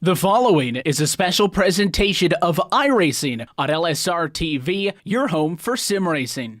The following is a special presentation of iRacing on LSRTV, your home for sim racing.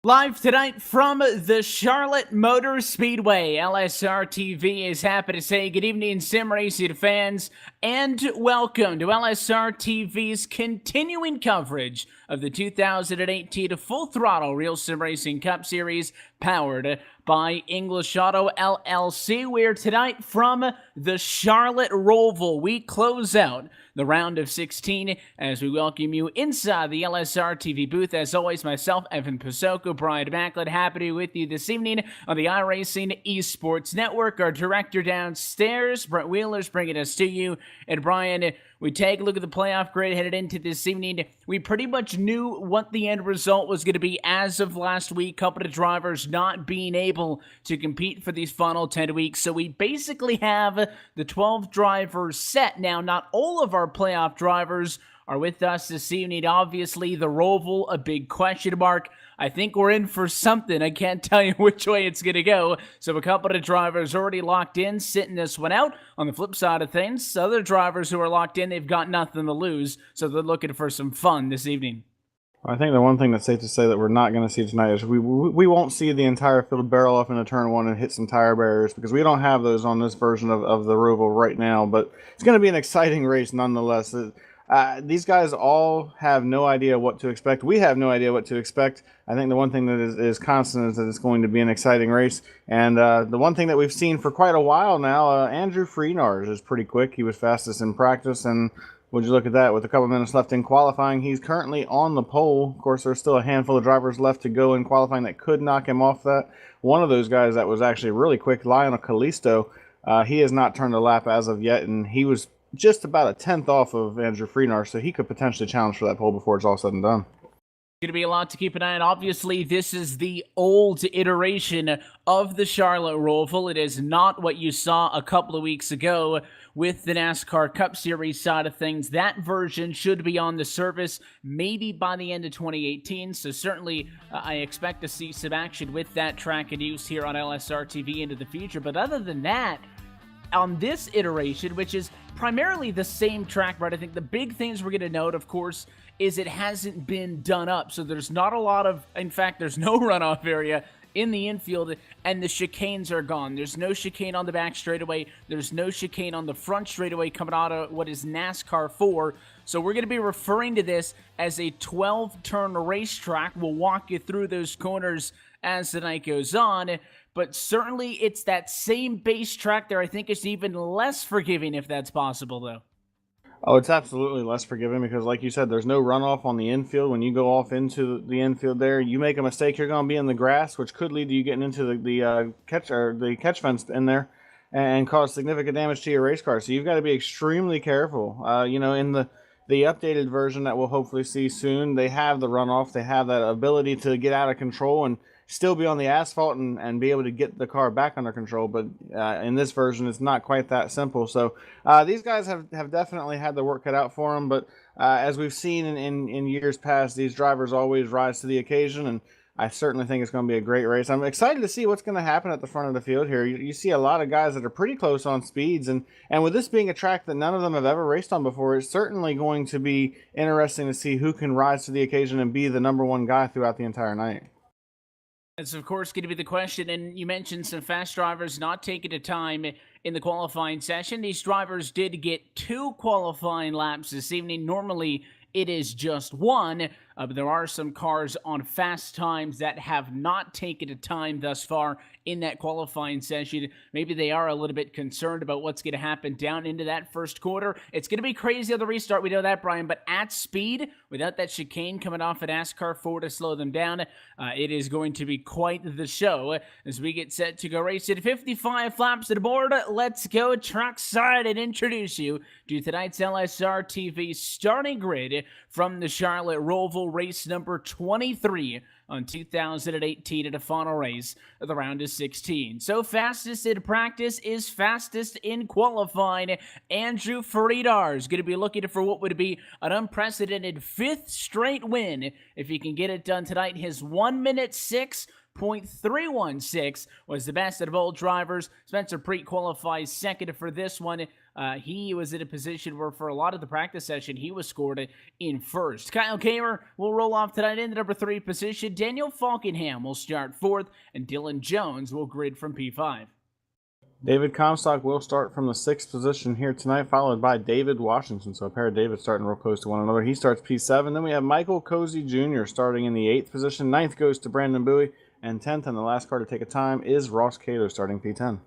Live tonight from the Charlotte Motor Speedway, LSRTV is happy to say good evening, sim racing fans, and welcome to LSRTV's continuing coverage of the 2018 Full Throttle Real Sim Racing Cup Series, powered by English Auto LLC. We're tonight from the Charlotte Roval. We close out the round of 16 as we welcome you inside the LSR TV booth. As always, myself, Evan Pasoko, Brian Macklin, happy to be with you this evening on the iRacing eSports Network. Our director downstairs, Brett Wheeler's bringing us to you. And Brian, we take a look at the playoff grid headed into this evening. We pretty much knew what the end result was going to be as of last week. Couple of drivers not being able to compete for these final 10 weeks. So we basically have the 12 drivers set. Now, not all of our playoff drivers are with us this evening. Obviously, the Roval, a big question mark. I think we're in for something. I can't tell you which way it's going to go. So a couple of drivers already locked in, sitting this one out. On the flip side of things, other drivers who are locked in, they've got nothing to lose. So they're looking for some fun this evening. I think the one thing that's safe to say that we're not going to see tonight is we won't see the entire field barrel off into turn one and hit some tire barriers, because we don't have those on this version of the Roval right now. But it's going to be an exciting race nonetheless. These guys all have no idea what to expect. We have no idea what to expect. I think the one thing that is constant is that it's going to be an exciting race. And the one thing that we've seen for quite a while now, Andrew Freenars is pretty quick. He was fastest in practice, and would you look at that? With a couple minutes left in qualifying, he's currently on the pole. Of course, there's still a handful of drivers left to go in qualifying that could knock him off that. One of those guys that was actually really quick, Lionel Callisto, he has not turned a lap as of yet, and he was just about a tenth off of Andrew Freenar, so he could potentially challenge for that pole before it's all said and done. Going to be a lot to keep an eye on. Obviously, this is the old iteration of the Charlotte Roval. It is not what you saw a couple of weeks ago with the NASCAR Cup Series side of things. That version should be on the service maybe by the end of 2018. So certainly, I expect to see some action with that track and use here on LSR TV into the future. But other than that, on this iteration, which is primarily the same track, right? I think the big things we're going to note, of course, is it hasn't been done up. So there's not a lot of, in fact, there's no runoff area in the infield, and the chicanes are gone. There's no chicane on the back straightaway. There's no chicane on the front straightaway coming out of what is NASCAR 4. So we're going to be referring to this as a 12-turn racetrack. We'll walk you through those corners as the night goes on. But certainly it's that same base track there. I think it's even less forgiving if that's possible, though. Oh, it's absolutely less forgiving because, like you said, there's no runoff on the infield. When you go off into the infield there, you make a mistake, you're going to be in the grass, which could lead to you getting into the catch fence in there and cause significant damage to your race car. So you've got to be extremely careful. In the updated version that we'll hopefully see soon, they have the runoff. They have that ability to get out of control and still be on the asphalt and be able to get the car back under control. But in this version, it's not quite that simple. So these guys have definitely had the work cut out for them. But as we've seen in years past, these drivers always rise to the occasion. And I certainly think it's going to be a great race. I'm excited to see what's going to happen at the front of the field here. You see a lot of guys that are pretty close on speeds. And with this being a track that none of them have ever raced on before, it's certainly going to be interesting to see who can rise to the occasion and be the number one guy throughout the entire night. That's, of course, going to be the question, and you mentioned some fast drivers not taking the time in the qualifying session. These drivers did get 2 qualifying laps this evening. Normally, it is just 1. but there are some cars on fast times that have not taken a time thus far in that qualifying session. Maybe they are a little bit concerned about what's going to happen down into that first quarter. It's going to be crazy on the restart, we know that, Brian, but at speed, without that chicane coming off at NASCAR 4 to slow them down, it is going to be quite the show as we get set to go race it. 55 flaps to the board. Let's go trackside and introduce you to tonight's LSRTV starting grid from the Charlotte Roval race number 23 on 2018 at a final race of the round of 16. So fastest in practice is fastest in qualifying. Andrew Friedar is going to be looking for what would be an unprecedented 5th straight win if he can get it done tonight. His 1 minute 6.316 was the best out of all drivers. Spencer Preet qualifies second for this one. He was in a position where for a lot of the practice session, he was scored in first. Kyle Kamer will roll off tonight in the number 3 position. Daniel Falkenham will start 4th, and Dylan Jones will grid from P5. David Comstock will start from the 6th position here tonight, followed by David Washington. So a pair of Davids starting real close to one another. He starts P7. Then we have Michael Cozy Jr. starting in the 8th position. 9th goes to Brandon Bowie. And 10th on the last car to take a time is Ross Cato starting P10.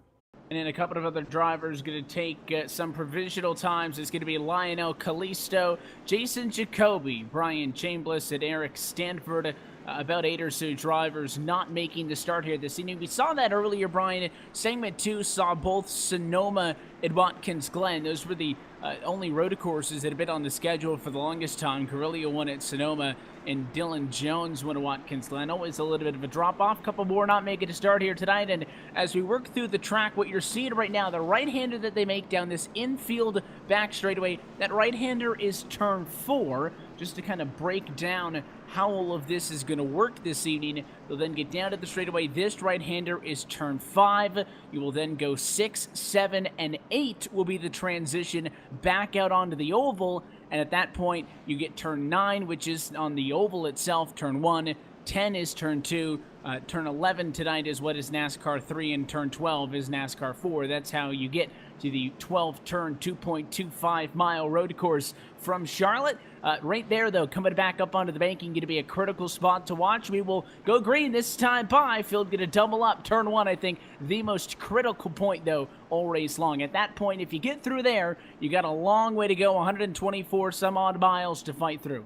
And then a couple of other drivers going to take some provisional times. It's going to be Lionel Callisto, Jason Jacoby, Brian Chambliss, and Eric Stanford. About 8 or so drivers not making the start here this evening. We saw that earlier, Brian. Segment 2 saw both Sonoma and Watkins Glen. Those were the only road courses that have been on the schedule for the longest time. Carrillo won at Sonoma, and Dylan Jones won at Watkins Glen. Always a little bit of a drop-off. Couple more not making a start here tonight. And as we work through the track, what you're seeing right now, the right-hander that they make down this infield back straightaway, that right-hander is turn 4, just to kind of break down how all of this is going to work this evening. They'll then get down to the straightaway. This right-hander is turn 5. You will then go 6, 7, and 8 will be the transition back out onto the oval. And at that point, you get turn 9, which is on the oval itself, turn 1. 10 is turn 2. Turn 11 tonight is what is NASCAR 3, and turn 12 is NASCAR 4. That's how you get to the 12-turn, 2.25-mile road course from Charlotte. Right there, though, coming back up onto the banking, going to be a critical spot to watch. We will go green this time by. Field going to double up. Turn 1, I think, the most critical point, though, all race long. At that point, if you get through there, you got a long way to go, 124 some odd miles to fight through.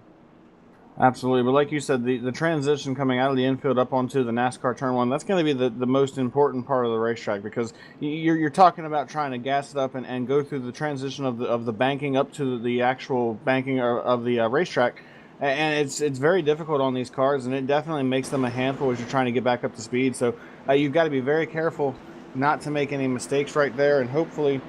Absolutely, but like you said, the transition coming out of the infield up onto the NASCAR turn 1, that's going to be the most important part of the racetrack, because you're talking about trying to gas it up and go through the transition of the banking up to the actual banking of the racetrack, and it's very difficult on these cars, and it definitely makes them a handful as you're trying to get back up to speed. So you've got to be very careful not to make any mistakes right there, and hopefully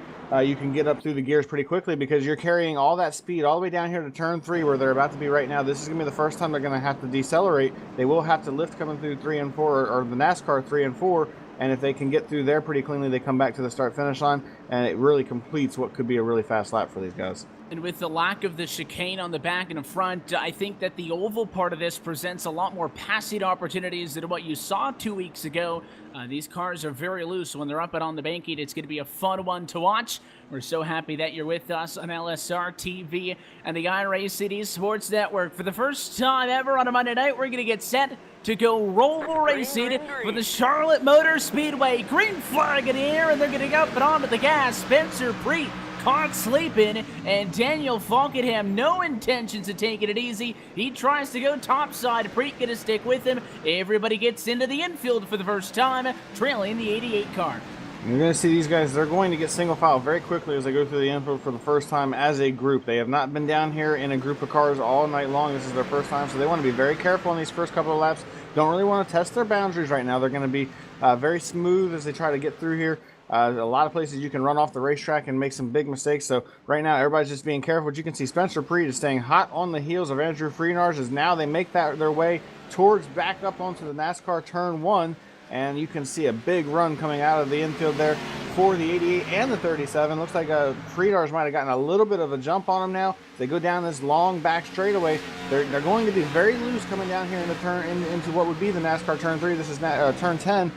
you can get up through the gears pretty quickly, because you're carrying all that speed all the way down here to turn 3 where they're about to be right now. This is going to be the first time they're going to have to decelerate. They will have to lift coming through 3 and 4, or the NASCAR 3 and 4, and if they can get through there pretty cleanly, they come back to the start-finish line, and it really completes what could be a really fast lap for these guys. And with the lack of the chicane on the back and the front, I think that the oval part of this presents a lot more passing opportunities than what you saw 2 weeks ago. These cars are very loose when they're up and on the banking. It's going to be a fun one to watch. We're so happy that you're with us on LSRTV and the iRacing eSports Network. For the first time ever on a Monday night, we're going to get set to go Roval racing for the Charlotte Motor Speedway. Green flag in the air, and they're going to go up and onto the gas. Spencer Preet caught sleeping, and Daniel Falkenham, no intentions of taking it easy. He tries to go topside. Preet going to stick with him. Everybody gets into the infield for the first time, trailing the 88 car. You're going to see these guys, they're going to get single file very quickly as they go through the infield for the first time as a group. They have not been down here in a group of cars all night long. This is their first time, so they want to be very careful on these first couple of laps. Don't really want to test their boundaries right now. They're going to be very smooth as they try to get through here. A lot of places you can run off the racetrack and make some big mistakes. So right now, everybody's just being careful. But you can see Spencer Preet is staying hot on the heels of Andrew Freenars as now they make their way towards back up onto the NASCAR turn 1. And you can see a big run coming out of the infield there for the 88 and the 37. Looks like Friedars might have gotten a little bit of a jump on him now. they go down this long back straightaway. They're going to be very loose coming down here in the turn into what would be the NASCAR turn 3. This is turn 10.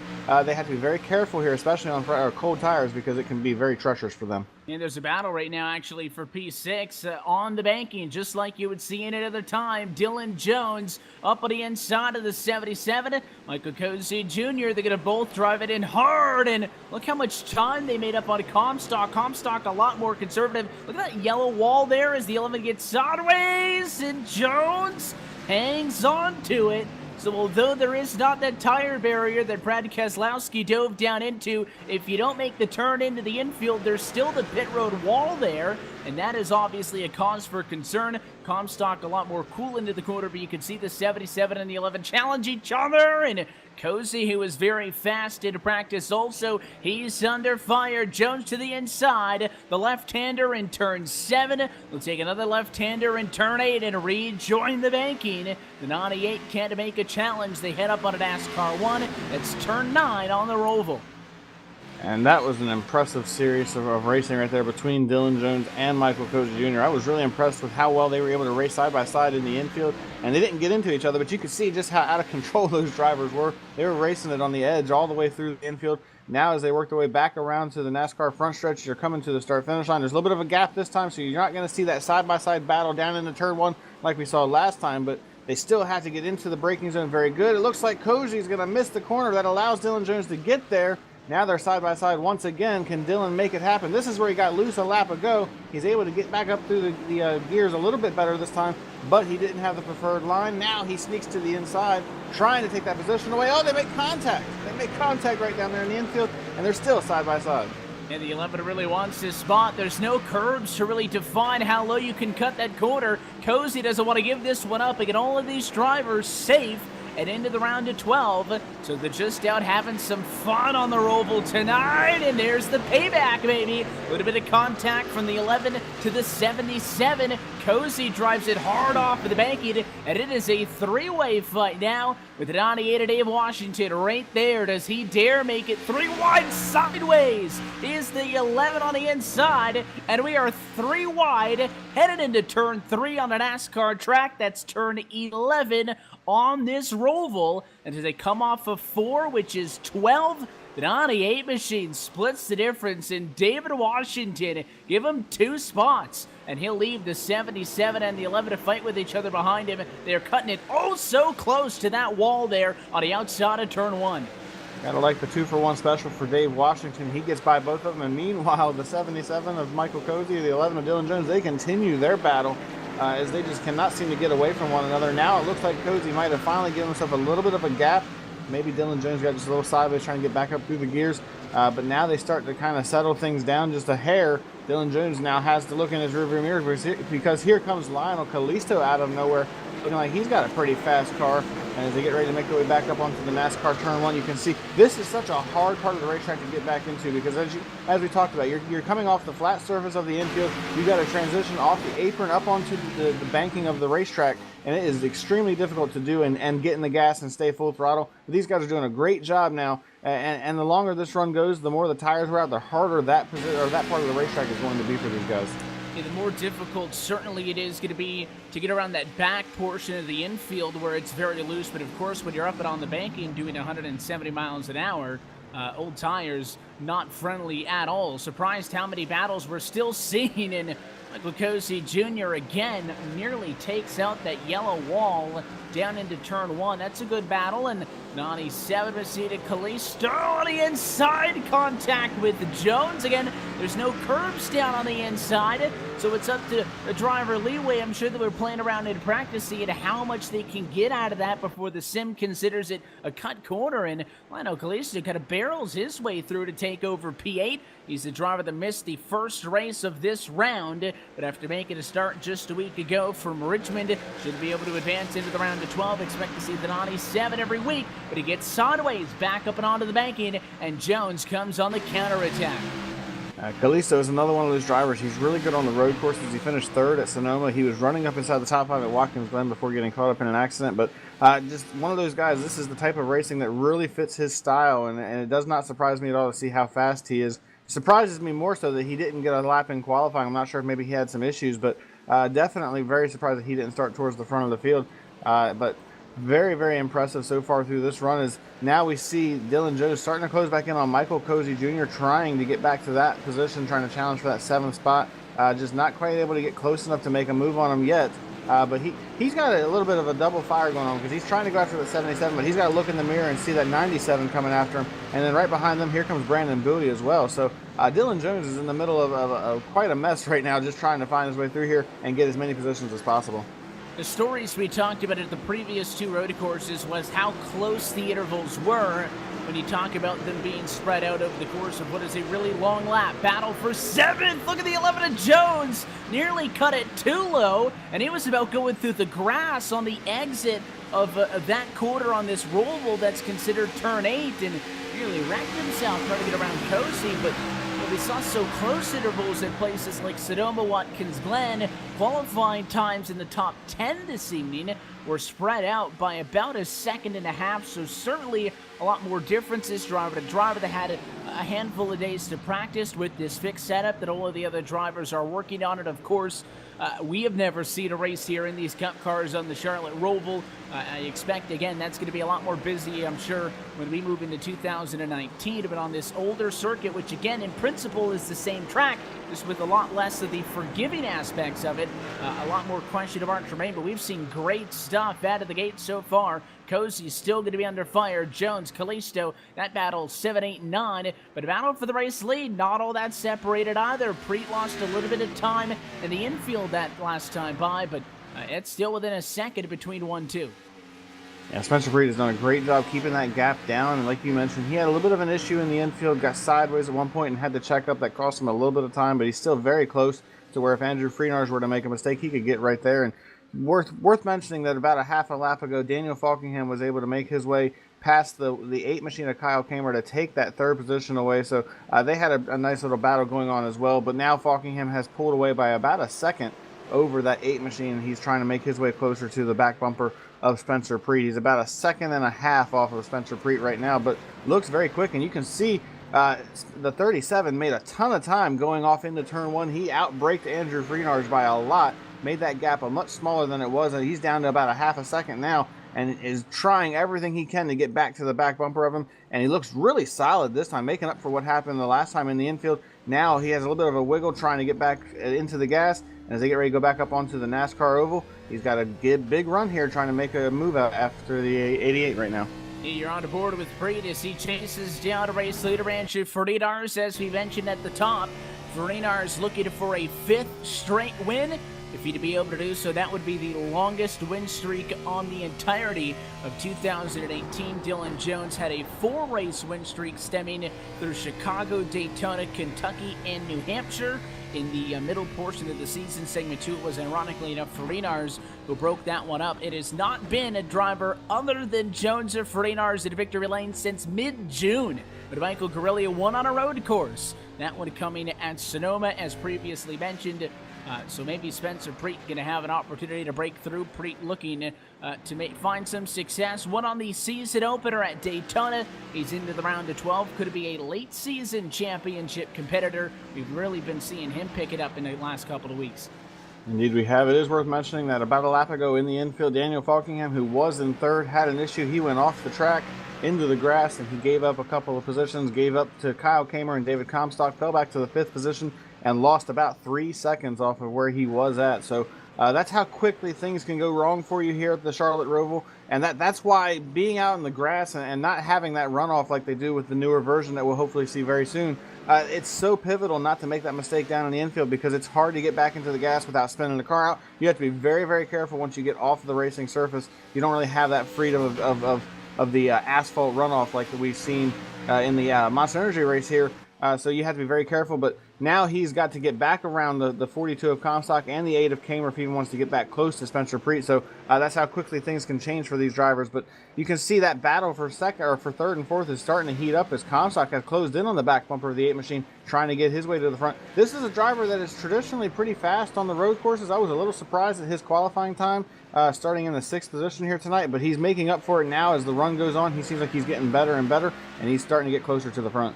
They have to be very careful here, especially on cold tires, because it can be very treacherous for them. And there's a battle right now, actually, for P6 on the banking, just like you would see in another time. Dylan Jones up on the inside of the 77. Michael Cozy Jr., they're going to both drive it in hard, and look how much time they made up on Comstock. Comstock a lot more conservative. Look at that yellow wall there as the 11 gets sideways, and Jones hangs on to it. So although there is not that tire barrier that Brad Keselowski dove down into, if you don't make the turn into the infield, there's still the pit road wall there, and that is obviously a cause for concern. Comstock a lot more cool into the corner, but you can see the 77 and the 11 challenge each other, and Cozy, who is very fast in practice also, he's under fire. Jones to the inside, the left-hander in turn 7. We'll take another left-hander in turn 8 and rejoin the banking. The 98 can't make a challenge. They head up on a NASCAR 1. It's turn 9 on the Roval. And that was an impressive series of racing right there between Dylan Jones and Michael Cozy Jr. I was really impressed with how well they were able to race side by side in the infield, and they didn't get into each other, but you could see just how out of control those drivers were. They were racing it on the edge all the way through the infield. Now as they work their way back around to the NASCAR front stretch, they're coming to the start-finish line. There's a little bit of a gap this time, so you're not going to see that side-by-side battle down in the turn 1 like we saw last time, but they still have to get into the braking zone very good. It looks like Cozy's going to miss the corner. That allows Dylan Jones to get there. Now they're side by side once again. Can Dylan make it happen? This is where he got loose a lap ago. He's able to get back up through the gears a little bit better this time, but he didn't have the preferred line. Now he sneaks to the inside, trying to take that position away. Oh, they make contact. They make contact right down there in the infield, and they're still side by side. And the 11 really wants this spot. There's no curbs to really define how low you can cut that corner. Cozy doesn't want to give this one up. Again, all of these drivers safe and into the round of 12. So they're just out having some fun on the Roval tonight. And there's the payback, baby. A little bit of contact from the 11 to the 77. Cozy drives it hard off of the banking, and it is a three-way fight now with the 98 of Dave Washington right there. Does he dare make it 3 wide sideways? Is the 11 on the inside, and we are 3 wide headed into turn 3 on the NASCAR track. That's turn 11 on this Roval, and as they come off of 4, which is 12, the 98 machine splits the difference, and David Washington, give him 2 spots, and he'll leave the 77 and the 11 to fight with each other behind him. They're cutting it oh so close to that wall there on the outside of turn 1. Gotta like the 2-for-1 special for Dave Washington. He gets by both of them, and meanwhile, the 77 of Michael Cozy, the 11 of Dylan Jones, they continue their battle as they just cannot seem to get away from one another. Now it looks like Cozy might have finally given himself a little bit of a gap. Maybe Dylan Jones got just a little sideways trying to get back up through the gears. But now they start to kind of settle things down just a hair. Dylan Jones now has to look in his rearview mirror because here comes Lionel Kalisto out of nowhere, looking like he's got a pretty fast car. And as they get ready to make their way back up onto the NASCAR turn 1, you can see this is such a hard part of the racetrack to get back into because as we talked about, you're coming off the flat surface of the infield. You got to transition off the apron up onto the banking of the racetrack, and it is extremely difficult to do and get in the gas and stay full throttle. But these guys are doing a great job now, and the longer this run goes, the more the tires wear out, the harder that part of the racetrack is going to be for these guys. Yeah, the more difficult certainly it is going to be to get around that back portion of the infield where it's very loose. But of course, when you're up and on the banking doing 170 miles an hour, old tires not friendly at all. Surprised how many battles we're still seeing, and Michael Cozy Jr. again nearly takes out that yellow wall down into turn 1. That's a good battle, and 97 Masita Kalisto on the inside, contact with Jones. Again, there's no curbs down on the inside, so it's up to the driver leeway. I'm sure that we're playing around in practice, seeing how much they can get out of that before the sim considers it a cut corner, and Lionel Kalisto kind of barrels his way through to take over P8. He's the driver that missed the first race of this round, but after making a start just a week ago from Richmond, should be able to advance into the round of 12. Expect to see the 97 every week, but he gets sideways back up and onto the banking, and Jones comes on the counterattack. Kalisto is another one of those drivers. He's really good on the road courses. He finished 3rd at Sonoma. He was running up inside the top 5 at Watkins Glen before getting caught up in an accident. But just one of those guys, this is the type of racing that really fits his style, and it does not surprise me at all to see how fast he is. Surprises me more so that he didn't get a lap in qualifying. I'm not sure if maybe he had some issues, but Definitely very surprised that he didn't start towards the front of the field. But very, very impressive so far through this run. Is now we see Dylan Jones starting to close back in on Michael Cozy Jr., trying to get back to that position, trying to challenge for that 7th spot. Just not quite able to get close enough to make a move on him yet. But he's got a little bit of a double fire going on because he's trying to go after the 77, but he's got to look in the mirror and see that 97 coming after him. And then right behind them, here comes Brandon Bowie as well. So Dylan Jones is in the middle of quite a mess right now, just trying to find his way through here and get as many positions as possible. The stories we talked about at the previous 2 road courses was how close the intervals were when you talk about them being spread out over the course of what is a really long lap. Battle for 7th. Look at the 11 of Jones. Nearly cut it too low, and he was about going through the grass on the exit of that quarter on this Roval that's considered turn 8, and nearly wrecked himself trying to get around Cozy, but we saw so close intervals at places like Sonoma, Watkins Glen. Qualifying times in the top 10 this evening were spread out by about 1.5 seconds, so certainly a lot more differences driver to driver. They had a handful of days to practice with this fixed setup that all of the other drivers are working on it. Of course, we have never seen a race here in these Cup cars on the Charlotte Roval. I expect, again, that's going to be a lot more busy, I'm sure, when we move into 2019. But on this older circuit, which, again, in principle is the same track, just with a lot less of the forgiving aspects of it, a lot more question of marks remain. But we've seen great stuff out of the gate so far. Cozy's still going to be under fire. Jones, Callisto, that battle 7, 8, 9. But a battle for the race lead, not all that separated either. Preet lost a little bit of time in the infield that last time by, but it's still within 1 second between 1 2. Yeah, Spencer Preet has done a great job keeping that gap down, and like you mentioned, he had a little bit of an issue in the infield, got sideways at one point and had to check up. That cost him a little bit of time, but he's still very close to where if Andrew Freenars were to make a mistake, he could get right there. And worth mentioning that about a half a lap ago, Daniel Falkingham was able to make his way past the 8 machine of Kyle Kamer to take that 3rd position away. So they had a nice little battle going on as well, but now Falkingham has pulled away by about 1 second over that 8 machine. He's trying to make his way closer to the back bumper of Spencer Preet. He's about 1.5 seconds off of Spencer Preet right now, but looks very quick, and you can see the 37 made a ton of time going off into turn 1. He outbraked Andrew Freenars by a lot, made that gap a much smaller than it was, and he's down to about 0.5 seconds now and is trying everything he can to get back to the back bumper of him, and he looks really solid this time, making up for what happened the last time in the infield. Now he has a little bit of a wiggle trying to get back into the gas, and as they get ready to go back up onto the NASCAR oval, he's got a big run here trying to make a move out after the 88 right now. You're on the board with Preet as he chases down to race leader Andrew Freenars, as we mentioned at the top. Freenars looking for a 5th straight win. If he'd be able to do so, that would be the longest win streak on the entirety of 2018. Dylan Jones had a 4-race win streak stemming through Chicago, Daytona, Kentucky, and New Hampshire. In the middle portion of the season, segment 2, it was ironically enough Freenars who broke that one up. It has not been a driver other than Jones or Freenars at victory lane since mid-June. But Michael Guerrilla won on a road course. That one coming at Sonoma, as previously mentioned. So maybe Spencer Preet going to have an opportunity to break through. Preet looking to find some success. Won on the season opener at Daytona. He's into the round of 12. Could be a late season championship competitor. We've really been seeing him pick it up in the last couple of weeks. Indeed we have. It is worth mentioning that about a lap ago in the infield, Daniel Falkingham, who was in 3rd, had an issue. He went off the track into the grass, and he gave up a couple of positions, gave up to Kyle Kamer and David Comstock, fell back to the 5th position, and lost about 3 seconds off of where he was at. So that's how quickly things can go wrong for you here at the Charlotte Roval. And that's why being out in the grass and not having that runoff like they do with the newer version that we'll hopefully see very soon, it's so pivotal not to make that mistake down in the infield, because it's hard to get back into the gas without spinning the car out. You have to be very, very careful once you get off the racing surface. You don't really have that freedom of the asphalt runoff like we've seen in the Monster Energy race here. So you have to be very careful, but now he's got to get back around the 42 of Comstock and the 8 of Kamer if he wants to get back close to Spencer Preet. So that's how quickly things can change for these drivers. But you can see that battle for 3rd and 4th is starting to heat up as Comstock has closed in on the back bumper of the 8 machine, trying to get his way to the front. This is a driver that is traditionally pretty fast on the road courses. I was a little surprised at his qualifying time, starting in the 6th position here tonight, but he's making up for it now as the run goes on. He seems like he's getting better and better, and he's starting to get closer to the front.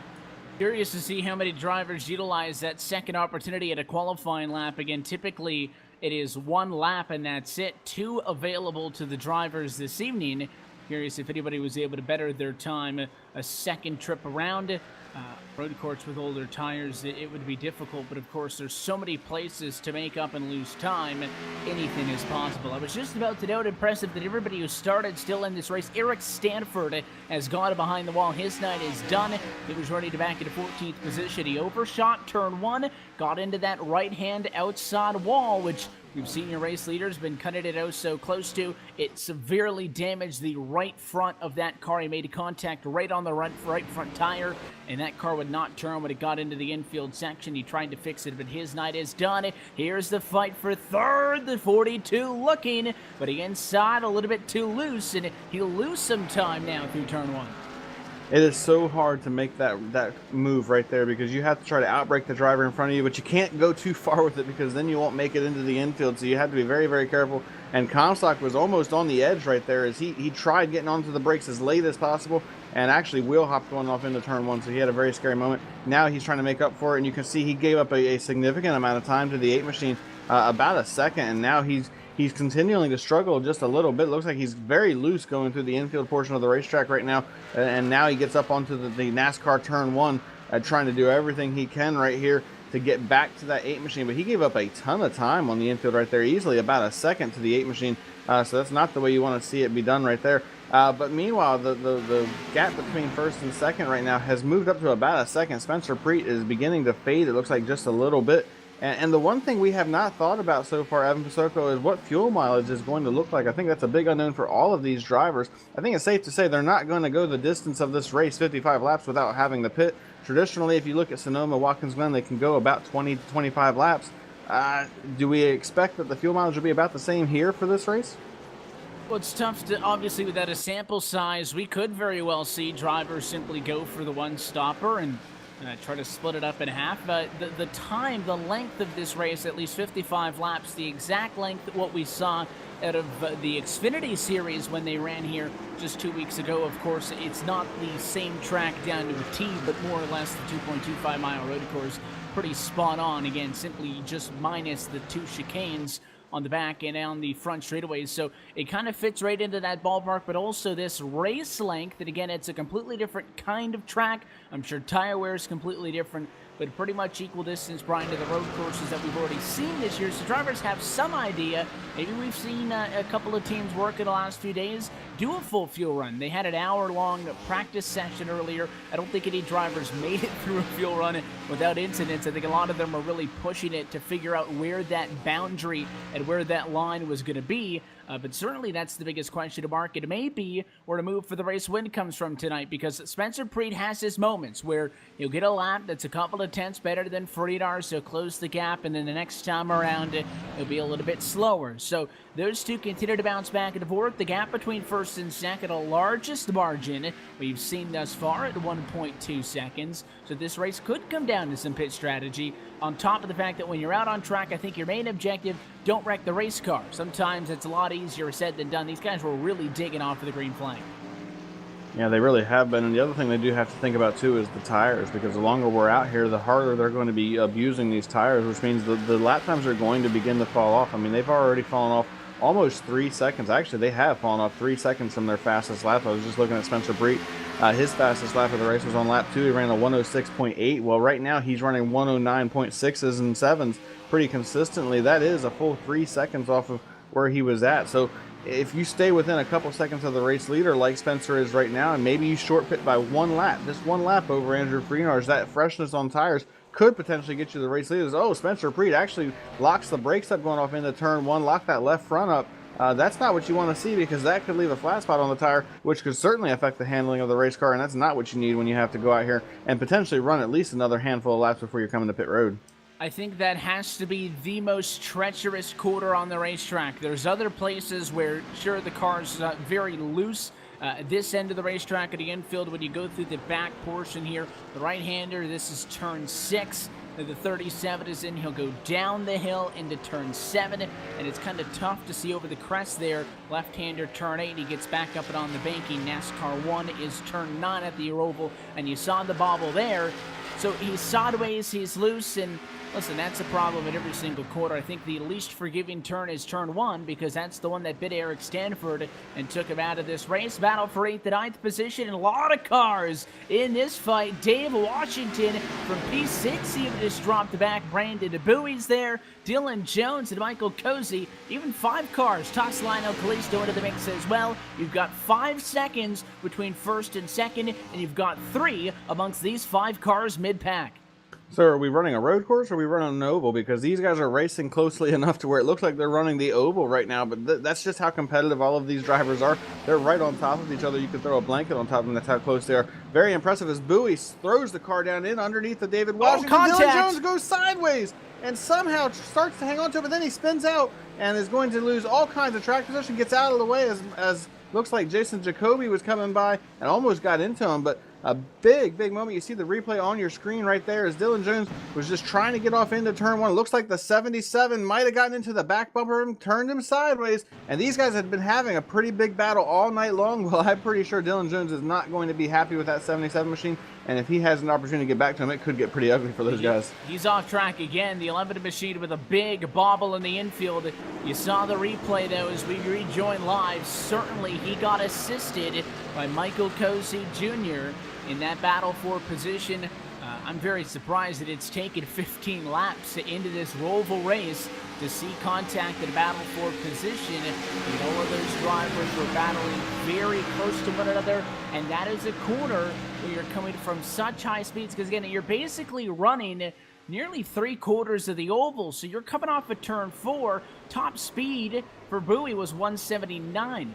Curious to see how many drivers utilize that second opportunity at a qualifying lap. Again, typically it is 1 lap, and that's it. 2 available to the drivers this evening. Curious if anybody was able to better their time a second trip around. Road course with older tires, it would be difficult, but of course there's so many places to make up and lose time. Anything is possible. I was just about to note, impressive that everybody who started still in this race. Eric Stanford has gone behind the wall. His night is done. He was ready to back into 14th position. He overshot turn 1, got into that right-hand outside wall, which we've seen your race leaders been cutting it out so close to. It severely damaged the right front of that car. He made contact right on the right front tire, and that car would not turn when it got into the infield section. He tried to fix it, but his night is done. Here's the fight for third. The 42 looking, but he inside a little bit too loose, and he'll lose some time now through turn 1. It is so hard to make that move right there because you have to try to outbrake the driver in front of you, but you can't go too far with it because then you won't make it into the infield, so you have to be very, very careful. And Comstock was almost on the edge right there as he tried getting onto the brakes as late as possible and actually wheel hopped going off into turn 1, so he had a very scary moment. Now he's trying to make up for it, and you can see he gave up a significant amount of time to the 8 machine, about a second, and now he's continuing to struggle just a little bit. Looks like he's very loose going through the infield portion of the racetrack right now. And now he gets up onto the NASCAR turn 1, trying to do everything he can right here to get back to that 8 machine. But he gave up a ton of time on the infield right there, easily about a second to the 8 machine. So that's not the way you want to see it be done right there. But meanwhile, the gap between first and second right now has moved up to about a second. Spencer Preet is beginning to fade, it looks like, just a little bit. And the one thing we have not thought about so far, Evan Pasoko, is what fuel mileage is going to look like. I think that's a big unknown for all of these drivers. I think it's safe to say they're not going to go the distance of this race, 55 laps, without having the pit. Traditionally, if you look at Sonoma, Watkins Glen, they can go about 20 to 25 laps. Do we expect that the fuel mileage will be about the same here for this race? Well, it's tough to, obviously, without a sample size, we could very well see drivers simply go for the one stopper and try to split it up in half. The time, the length of this race, at least 55 laps, the exact length of what we saw out of the Xfinity Series when they ran here just 2 weeks ago. Of course, it's not the same track down to a T, but more or less the 2.25 mile road course. Pretty spot on. Again, simply just minus the 2 chicanes on the back and on the front straightaways, so it kind of fits right into that ballpark. But also this race length, and again, it's a completely different kind of track. I'm sure tire wear is completely different, but pretty much equal distance, Brian, to the road courses that we've already seen this year, so drivers have some idea. Maybe we've seen a couple of teams work in the last few days do a full fuel run. They had an hour-long practice session earlier. I don't think any drivers made it through a fuel run without incidents. I think a lot of them are really pushing it to figure out where that boundary and where that line was going to be. But certainly that's the biggest question to mark. It may be where the move for the race win comes from tonight, because Spencer Preet has his moments where he'll get a lap that's a couple of tenths better than Friedar, so close the gap, and then the next time around it'll be a little bit slower. So those two continue to bounce back and forth. The gap between first and second, the largest margin we've seen thus far at 1.2 seconds. So this race could come down to some pit strategy, on top of the fact that when you're out on track, I think your main objective, don't wreck the race car. Sometimes it's a lot easier said than done. These guys were really digging off of the green flag. Yeah, they really have been. And the other thing they do have to think about, too, is the tires, because the longer we're out here, the harder they're going to be abusing these tires, which means the lap times are going to begin to fall off. I mean, they've already fallen off almost 3 seconds. Actually, they have fallen off 3 seconds from their fastest lap. I was just looking at Spencer Preet. His fastest lap of the race was on lap 2. He ran a 106.8. Well, right now he's running 109.6s and 7s pretty consistently. That is a full 3 seconds off of where he was at. So if you stay within a couple seconds of the race leader like Spencer is right now, and maybe you short pit by 1 lap, just 1 lap over Andrew Freenar's, that freshness on tires could potentially get you the race leaders. Oh, Spencer Preet actually locks the brakes up going off into turn 1, lock that left front up. That's not what you want to see, because that could leave a flat spot on the tire, which could certainly affect the handling of the race car, and that's not what you need when you have to go out here and potentially run at least another handful of laps before you're coming to pit road. I think that has to be the most treacherous quarter on the racetrack. There's other places where, sure, the car's very loose. This end of the racetrack at the infield, when you go through the back portion here, the right-hander, this is turn 6. The 37 is in. He'll go down the hill into turn 7, and it's kind of tough to see over the crest there. Left-hander turn 8, he gets back up and on the banking. NASCAR 1 is turn 9 at the Roval, and you saw the bobble there. So he's sideways, he's loose, and listen, that's a problem at every single quarter. I think the least forgiving turn is turn 1 because that's the one that bit Eric Stanford and took him out of this race. Battle for 8th and 9th position, and a lot of cars in this fight. Dave Washington from P6 even just dropped back. Brandon Bowie's there. Dylan Jones and Michael Cozy. Even 5 cars. Toss Lionel Kalisto into the mix as well. You've got 5 seconds between first and second, and you've got 3 amongst these 5 cars mid-pack. So are we running a road course or are we running an oval? Because these guys are racing closely enough to where it looks like they're running the oval right now, but that's just how competitive all of these drivers are. They're right on top of each other. You could throw a blanket on top of them. That's how close they are. Very impressive as Bowie throws the car down in underneath the David Washington. Dylan Jones goes sideways and somehow starts to hang on to it, but then he spins out and is going to lose all kinds of track position, gets out of the way as looks like Jason Jacoby was coming by and almost got into him, but a big moment. You see the replay on your screen right there as Dylan Jones was just trying to get off into turn 1. It looks like the 77 might have gotten into the back bumper of him, turned him sideways, and these guys had been having a pretty big battle all night long. Well, I'm pretty sure Dylan Jones is not going to be happy with that 77 machine, and if he has an opportunity to get back to him, it could get pretty ugly for those guys. He's off track again. The 11 machine with a big bobble in the infield. You saw the replay, though, as we rejoin live. Certainly, he got assisted by Michael Cozy Jr. in that battle for position. I'm very surprised that it's taken 15 laps into this Roval race to see contact and battle for position. And all of those drivers were battling very close to one another, and that is a corner where you're coming from such high speeds, because again, you're basically running nearly 3/4 of the oval, so you're coming off of turn 4. Top speed for Bowie was 179.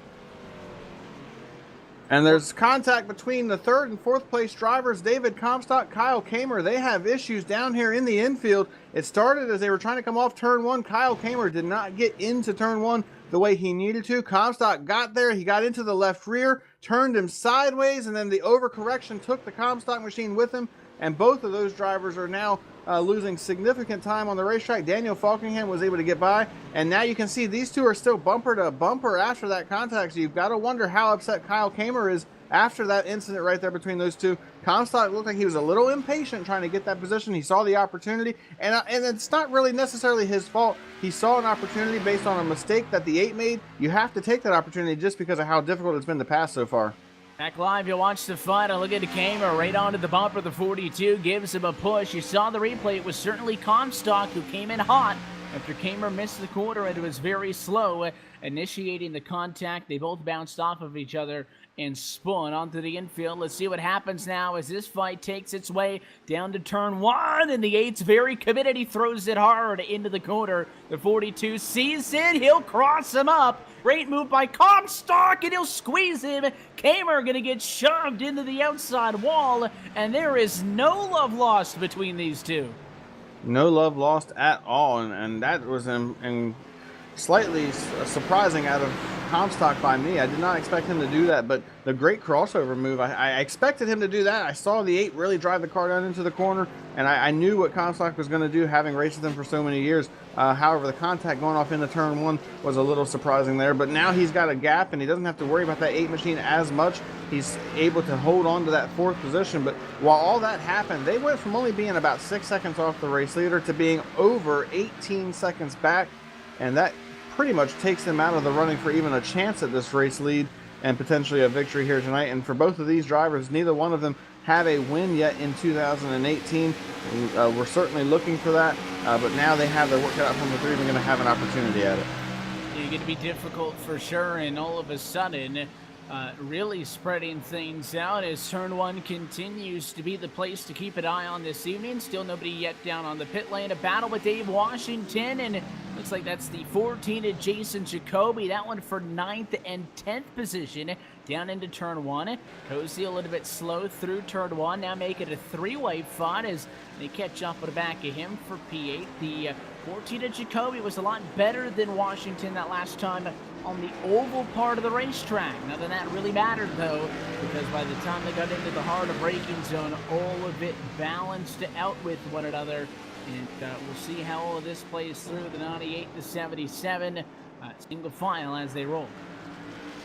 And there's contact between the 3rd and 4th place drivers, David Comstock, Kyle Kamer. They have issues down here in the infield. It started as they were trying to come off turn 1. Kyle Kamer did not get into turn 1 the way he needed to. Comstock got there. He got into the left rear, turned him sideways, and then the overcorrection took the Comstock machine with him. And both of those drivers are now losing significant time on the racetrack. Daniel Falkingham was able to get by, and now you can see these two are still bumper to bumper after that contact, so you've got to wonder how upset Kyle Kamer is after that incident right there between those two. Comstock looked like he was a little impatient trying to get that position. He saw the opportunity, and it's not really necessarily his fault. He saw an opportunity based on a mistake that the 8 made. You have to take that opportunity just because of how difficult it's been to pass so far. Back live, you watch the fight. I look at the camera right onto the bumper. The 42 gives him a push. You saw the replay. It was certainly Comstock who came in hot after Kamer missed the quarter, and it was very slow initiating the contact. They both bounced off of each other and spun onto the infield. Let's see what happens now as this fight takes its way down to turn 1, and the 8's very committed. He throws it hard into the corner. The 42 sees it. He'll cross him up. Great move by Comstock, and he'll squeeze him. Kamer going to get shoved into the outside wall, and there is no love lost between these two. No love lost at all, and that was slightly surprising out of Comstock by me. I did not expect him to do that, but the great crossover move, I expected him to do that. I saw the 8 really drive the car down into the corner, and I knew what Comstock was going to do, having raced with him for so many years. However, the contact going off into turn 1 was a little surprising there, but now he's got a gap, and he doesn't have to worry about that 8 machine as much. He's able to hold on to that 4th position, but while all that happened, they went from only being about 6 seconds off the race leader to being over 18 seconds back, and that pretty much takes them out of the running for even a chance at this race lead and potentially a victory here tonight. And for both of these drivers, neither one of them have a win yet in 2018. We're certainly looking for that, but now they have their work cut out from them. They're even going to have an opportunity at it. It's going to be difficult for sure, and all of a sudden, really spreading things out as turn 1 continues to be the place to keep an eye on this evening. Still nobody yet down on the pit lane. A battle with Dave Washington, and it looks like that's the 14 of Jason Jacoby. That one for 9th and 10th position down into turn 1. Cozy a little bit slow through turn 1. Now make it a 3-way fight as they catch up on the back of him for P8. The 14 of Jacoby was a lot better than Washington that last time on the oval part of the racetrack. None of that really mattered, though, because by the time they got into the heart of braking zone, all of it balanced out with one another. And we'll see how all of this plays through the 98 to 77 single file as they roll.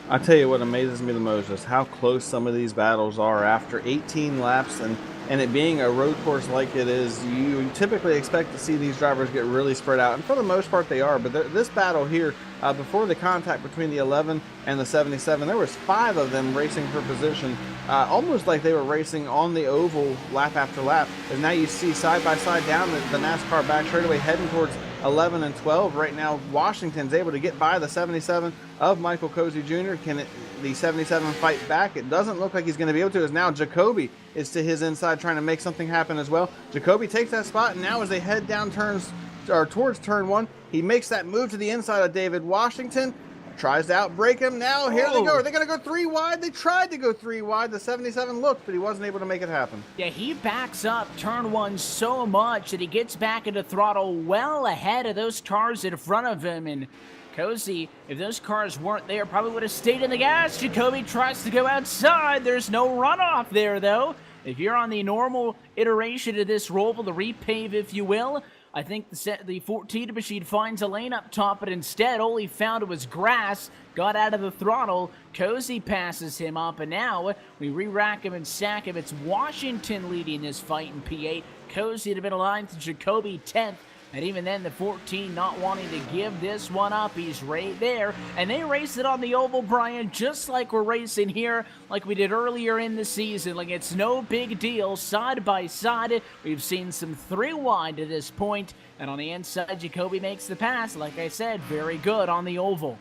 I tell you what amazes me the most is how close some of these battles are after 18 laps, and and it being a road course like it is, you typically expect to see these drivers get really spread out, and for the most part they are. But this battle here, before the contact between the 11 and the 77, there was 5 of them racing for position, almost like they were racing on the oval lap after lap. And now you see side by side down the NASCAR back straightaway heading towards 11 and 12. Right now, Washington's able to get by the 77 of Michael Cozy Jr. Can the 77 fight back? It doesn't look like he's going to be able to, as now Jacoby is to his inside trying to make something happen as well. Jacoby takes that spot, and now as they head down turns, or towards turn 1, he makes that move to the inside of David Washington, tries to outbrake him. Now here they go. Are they going to go 3 wide? They tried to go 3 wide. The 77 looked, but he wasn't able to make it happen. Yeah, he backs up turn 1 so much that he gets back into throttle well ahead of those cars in front of him. And Cozy, if those cars weren't there, probably would have stayed in the gas. Jacoby tries to go outside. There's no runoff there, though. If you're on the normal iteration of this Roval, the repave, if you will, I think the 14 machine finds a lane up top, but instead all he found was grass, got out of the throttle. Cozy passes him up, and now we re-rack him and sack him. It's Washington leading this fight in P8. Cozy had been aligned to Jacoby 10th. And even then, the 14 not wanting to give this one up. He's right there. And they race it on the oval, Brian, just like we're racing here, like we did earlier in the season. Like, it's no big deal. Side by side, we've seen some 3 wide to this point. And on the inside, Jacoby makes the pass. Like I said, very good on the oval.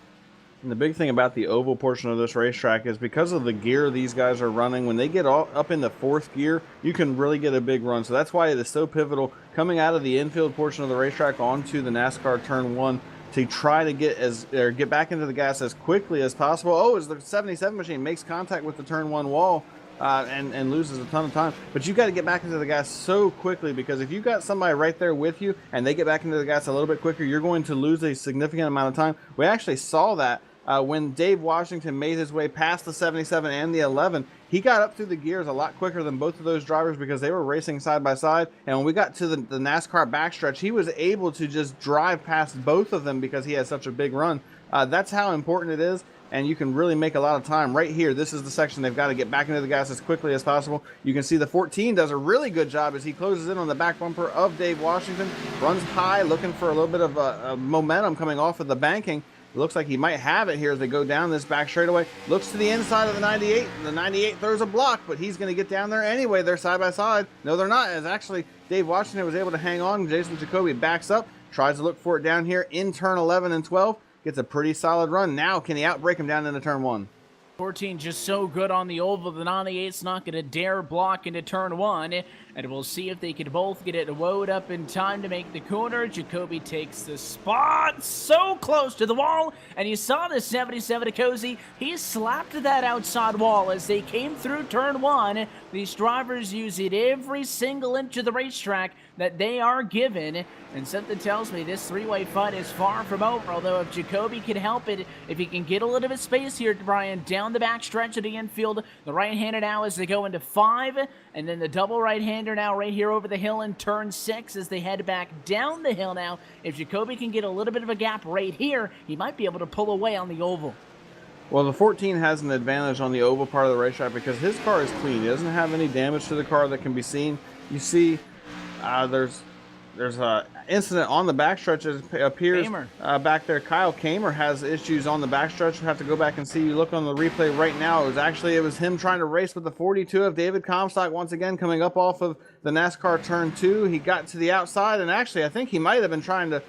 And the big thing about the oval portion of this racetrack is because of the gear these guys are running, when they get up in the 4th gear, you can really get a big run. So that's why it is so pivotal coming out of the infield portion of the racetrack onto the NASCAR turn 1 to try to get back into the gas as quickly as possible. Oh, as the 77 machine makes contact with the turn 1 wall and loses a ton of time. But you got to get back into the gas so quickly, because if you got somebody right there with you and they get back into the gas a little bit quicker, you're going to lose a significant amount of time. We actually saw that when Dave Washington made his way past the 77 and the 11, he got up through the gears a lot quicker than both of those drivers because they were racing side by side. And when we got to the NASCAR backstretch, he was able to just drive past both of them because he had such a big run. That's how important it is, and you can really make a lot of time. Right here, this is the section they've got to get back into the gas as quickly as possible. You can see the 14 does a really good job as he closes in on the back bumper of Dave Washington, runs high, looking for a little bit of momentum coming off of the banking. It looks like he might have it here as they go down this back straightaway. Looks to the inside of the 98. The 98 throws a block, but he's going to get down there anyway. They're side by side. No, they're not, as actually Dave Washington was able to hang on. Jason Jacoby backs up, tries to look for it down here in turn 11 and 12. Gets a pretty solid run. Now, can he outbrake him down into turn 1? 14 just so good on the oval. The 98's not going to dare block into turn 1. And we'll see if they can both get it woed up in time to make the corner. Jacoby takes the spot so close to the wall. And you saw the 77 Cozy. He slapped that outside wall as they came through turn 1. These drivers use it every single inch of the racetrack that they are given. And something tells me this 3-way fight is far from over. Although if Jacoby can help it, if he can get a little bit of space here, Brian, down the back stretch of the infield, the right-hander now as they go into 5. And then the double right-hander now right here over the hill in turn 6 as they head back down the hill now. If Jacoby can get a little bit of a gap right here, he might be able to pull away on the oval. Well, the 14 has an advantage on the oval part of the racetrack because his car is clean. He doesn't have any damage to the car that can be seen. You see there's an incident on the backstretch. It appears back there. Kyle Kamer has issues on the backstretch. You have to go back and see. You look on the replay right now. It was him trying to race with the 42 of David Comstock once again coming up off of the NASCAR turn 2. He got to the outside, and actually I think he might have been trying to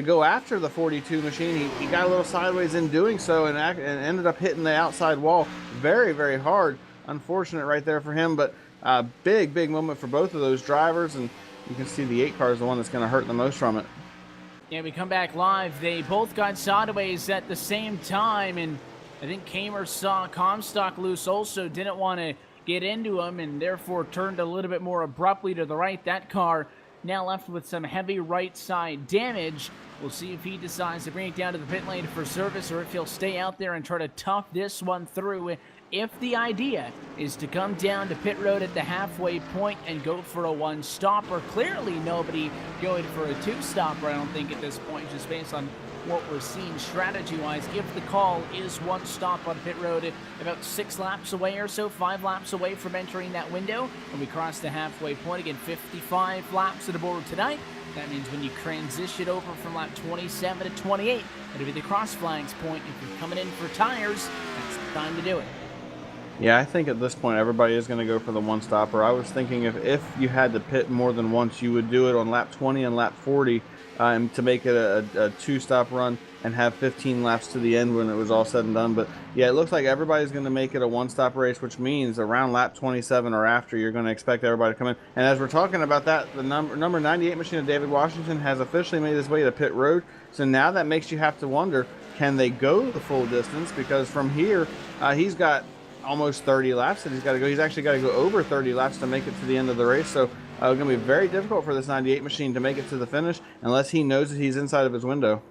go after the 42 machine. He got a little sideways in doing so and ended up hitting the outside wall very, very hard. Unfortunate right there for him, but big moment for both of those drivers, and you can see the 8 car is the one that's going to hurt the most from it. Yeah, we come back live. They both got sideways at the same time, and I think Kamer saw Comstock loose also, didn't want to get into him, and therefore turned a little bit more abruptly to the right. That car now left with some heavy right side damage. We'll see if he decides to bring it down to the pit lane for service or if he'll stay out there and try to tough this one through. If the idea is to come down to pit road at the halfway point and go for a 1-stopper, clearly nobody going for a 2-stopper, I don't think, at this point, just based on what we're seeing strategy-wise. If the call is one stop on pit road, about 6 laps away or so, 5 laps away from entering that window, and we cross the halfway point again, 55 laps at the board tonight. That means when you transition over from lap 27 to 28, it'll be the cross flags point. If you're coming in for tires, that's the time to do it. Yeah, I think at this point everybody is going to go for the one stopper. I was thinking if you had to pit more than once, you would do it on lap 20 and lap 40 to make it a two-stop run and have 15 laps to the end when it was all said and done. But yeah, it looks like everybody's going to make it a one-stop race, which means around lap 27 or after, you're going to expect everybody to come in. And as we're talking about that, the number 98 machine of David Washington has officially made his way to pit road. So now that makes you have to wonder, can they go the full distance? Because from here, he's got almost 30 laps that he's got to go. He's actually got to go over 30 laps to make it to the end of the race. So it's going to be very difficult for this 98 machine to make it to the finish unless he knows that he's inside of his window.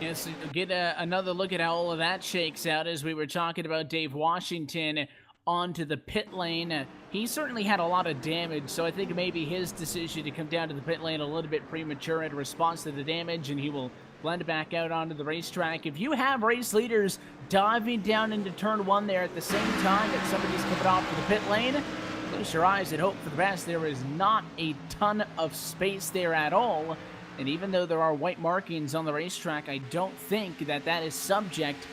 Yes, so get another look at how all of that shakes out as we were talking about Dave Washington onto the pit lane. He certainly had a lot of damage, so I think maybe his decision to come down to the pit lane a little bit premature in response to the damage, and he will blend back out onto the racetrack. If you have race leaders diving down into turn 1 there at the same time that somebody's coming off to the pit lane, close your eyes and hope for the best. There is not a ton of space there at all. And even though there are white markings on the racetrack, I don't think that is subject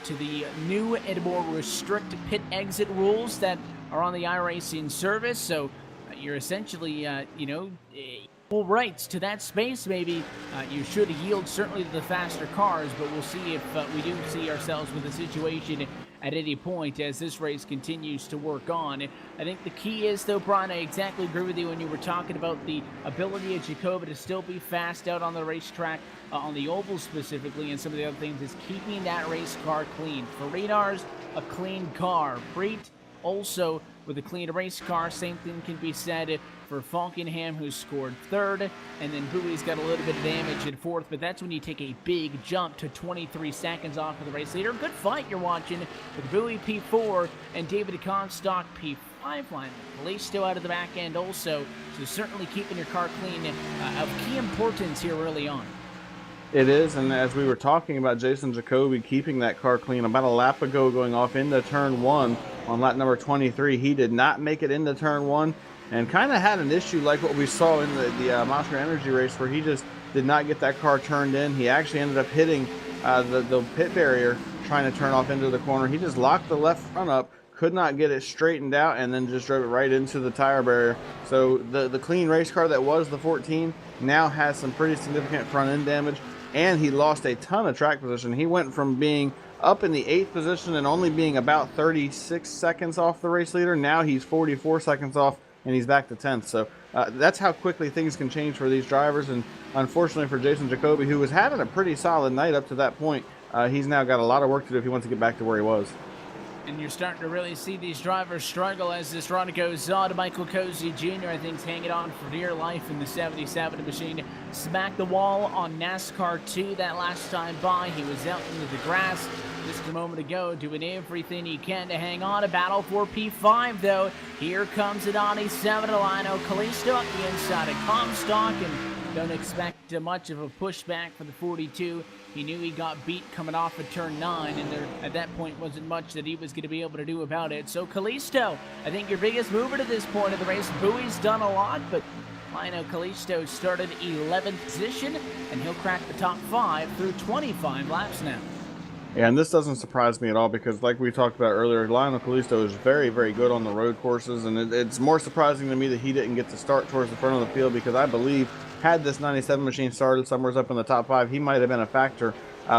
to the new and more restricted pit exit rules that are on the iRacing service. So you're essentially, equal rights to that space. Maybe you should yield certainly to the faster cars, but we'll see if we do see ourselves with a situation at any point as this race continues to work on. I think the key is, though, Brian, I exactly agree with you when you were talking about the ability of Jacoba to still be fast out on the racetrack, on the oval specifically, and some of the other things is keeping that race car clean. For Radars, a clean car. Breet, also with a clean race car. Same thing can be said for Falkenham, who scored 3rd, and then Bowie's got a little bit of damage in 4th, but that's when you take a big jump to 23 seconds off of the race leader. Good fight you're watching with Bowie P4 and David Comstock P5 line. Police still out of the back end also, so certainly keeping your car clean of key importance here early on. It is, and as we were talking about Jason Jacoby keeping that car clean, about a lap ago going off into turn 1 on lap number 23, he did not make it into turn 1 and kind of had an issue like what we saw in the Monster Energy race where he just did not get that car turned in. He actually ended up hitting the pit barrier trying to turn off into the corner. He just locked the left front up, could not get it straightened out, and then just drove it right into the tire barrier. So the clean race car that was the 14 now has some pretty significant front end damage, and he lost a ton of track position. He went from being up in the 8th position and only being about 36 seconds off the race leader. Now he's 44 seconds off, and he's back to 10th. So that's how quickly things can change for these drivers. And unfortunately for Jason Jacoby, who was having a pretty solid night up to that point, he's now got a lot of work to do if he wants to get back to where he was. And you're starting to really see these drivers struggle as this run goes on. Michael Cozy Jr., I think, is hanging on for dear life in the 77 machine. Smacked the wall on NASCAR 2 that last time by. He was out into the grass just a moment ago, doing everything he can to hang on. A battle for P5, though. Here comes Adani 7 to Lino Kalisto up the inside of Comstock, and don't expect much of a pushback for the 42. He knew he got beat coming off of turn 9, and there at that point wasn't much that he was going to be able to do about it. So Kalisto, I think your biggest mover to this point of the race. Bowie's done a lot, but Lino Kalisto started 11th position, and he'll crack the top 5 through 25 laps now. Yeah, and this doesn't surprise me at all because, like we talked about earlier, Lionel Kalisto is very, very good on the road courses, and it's more surprising to me that he didn't get to start towards the front of the field because I believe had this 97 machine started somewhere up in the top 5, he might have been a factor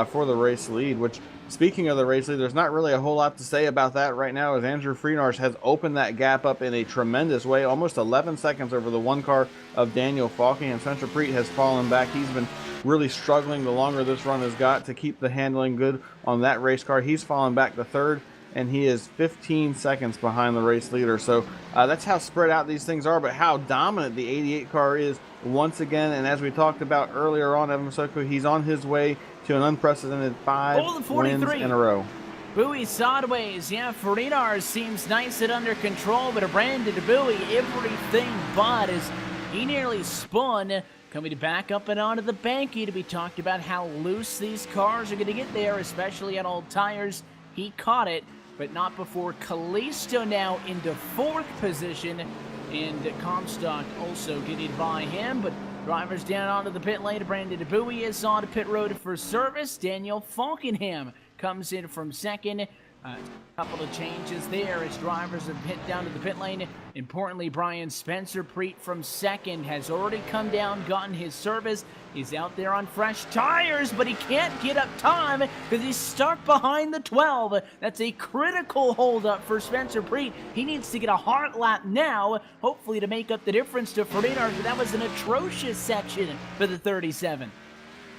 for the race lead, which, speaking of the race lead, there's not really a whole lot to say about that right now as Andrew Freenarch has opened that gap up in a tremendous way, almost 11 seconds over the one car of Daniel Falking, and Spencer Preet has fallen back. He's been really struggling the longer this run has got to keep the handling good on that race car. He's fallen back to 3rd, and he is 15 seconds behind the race leader. So that's how spread out these things are, but how dominant the 88 car is once again. And as we talked about earlier on, Evan Masoko, he's on his way to an unprecedented 5 wins in a row. Bowie sideways, yeah, Farinar seems nice and under control, but Brandon Bowie, everything but is He nearly spun, coming back up and onto the banky. We talked about how loose these cars are going to get there, especially on old tires. He caught it, but not before Callisto now into 4th position, and Comstock also getting by him, but drivers down onto the pit lane. Brandon Bowie is on pit road for service. Daniel Falkenham comes in from 2nd. A couple of changes there as drivers have hit down to the pit lane. Importantly, Brian Spencer Preet from 2nd has already come down, gotten his service. He's out there on fresh tires, but he can't get up time because he's stuck behind the 12. That's a critical holdup for Spencer Preet. He needs to get a hard lap now, hopefully to make up the difference to Ferdinand. That was an atrocious section for the 37.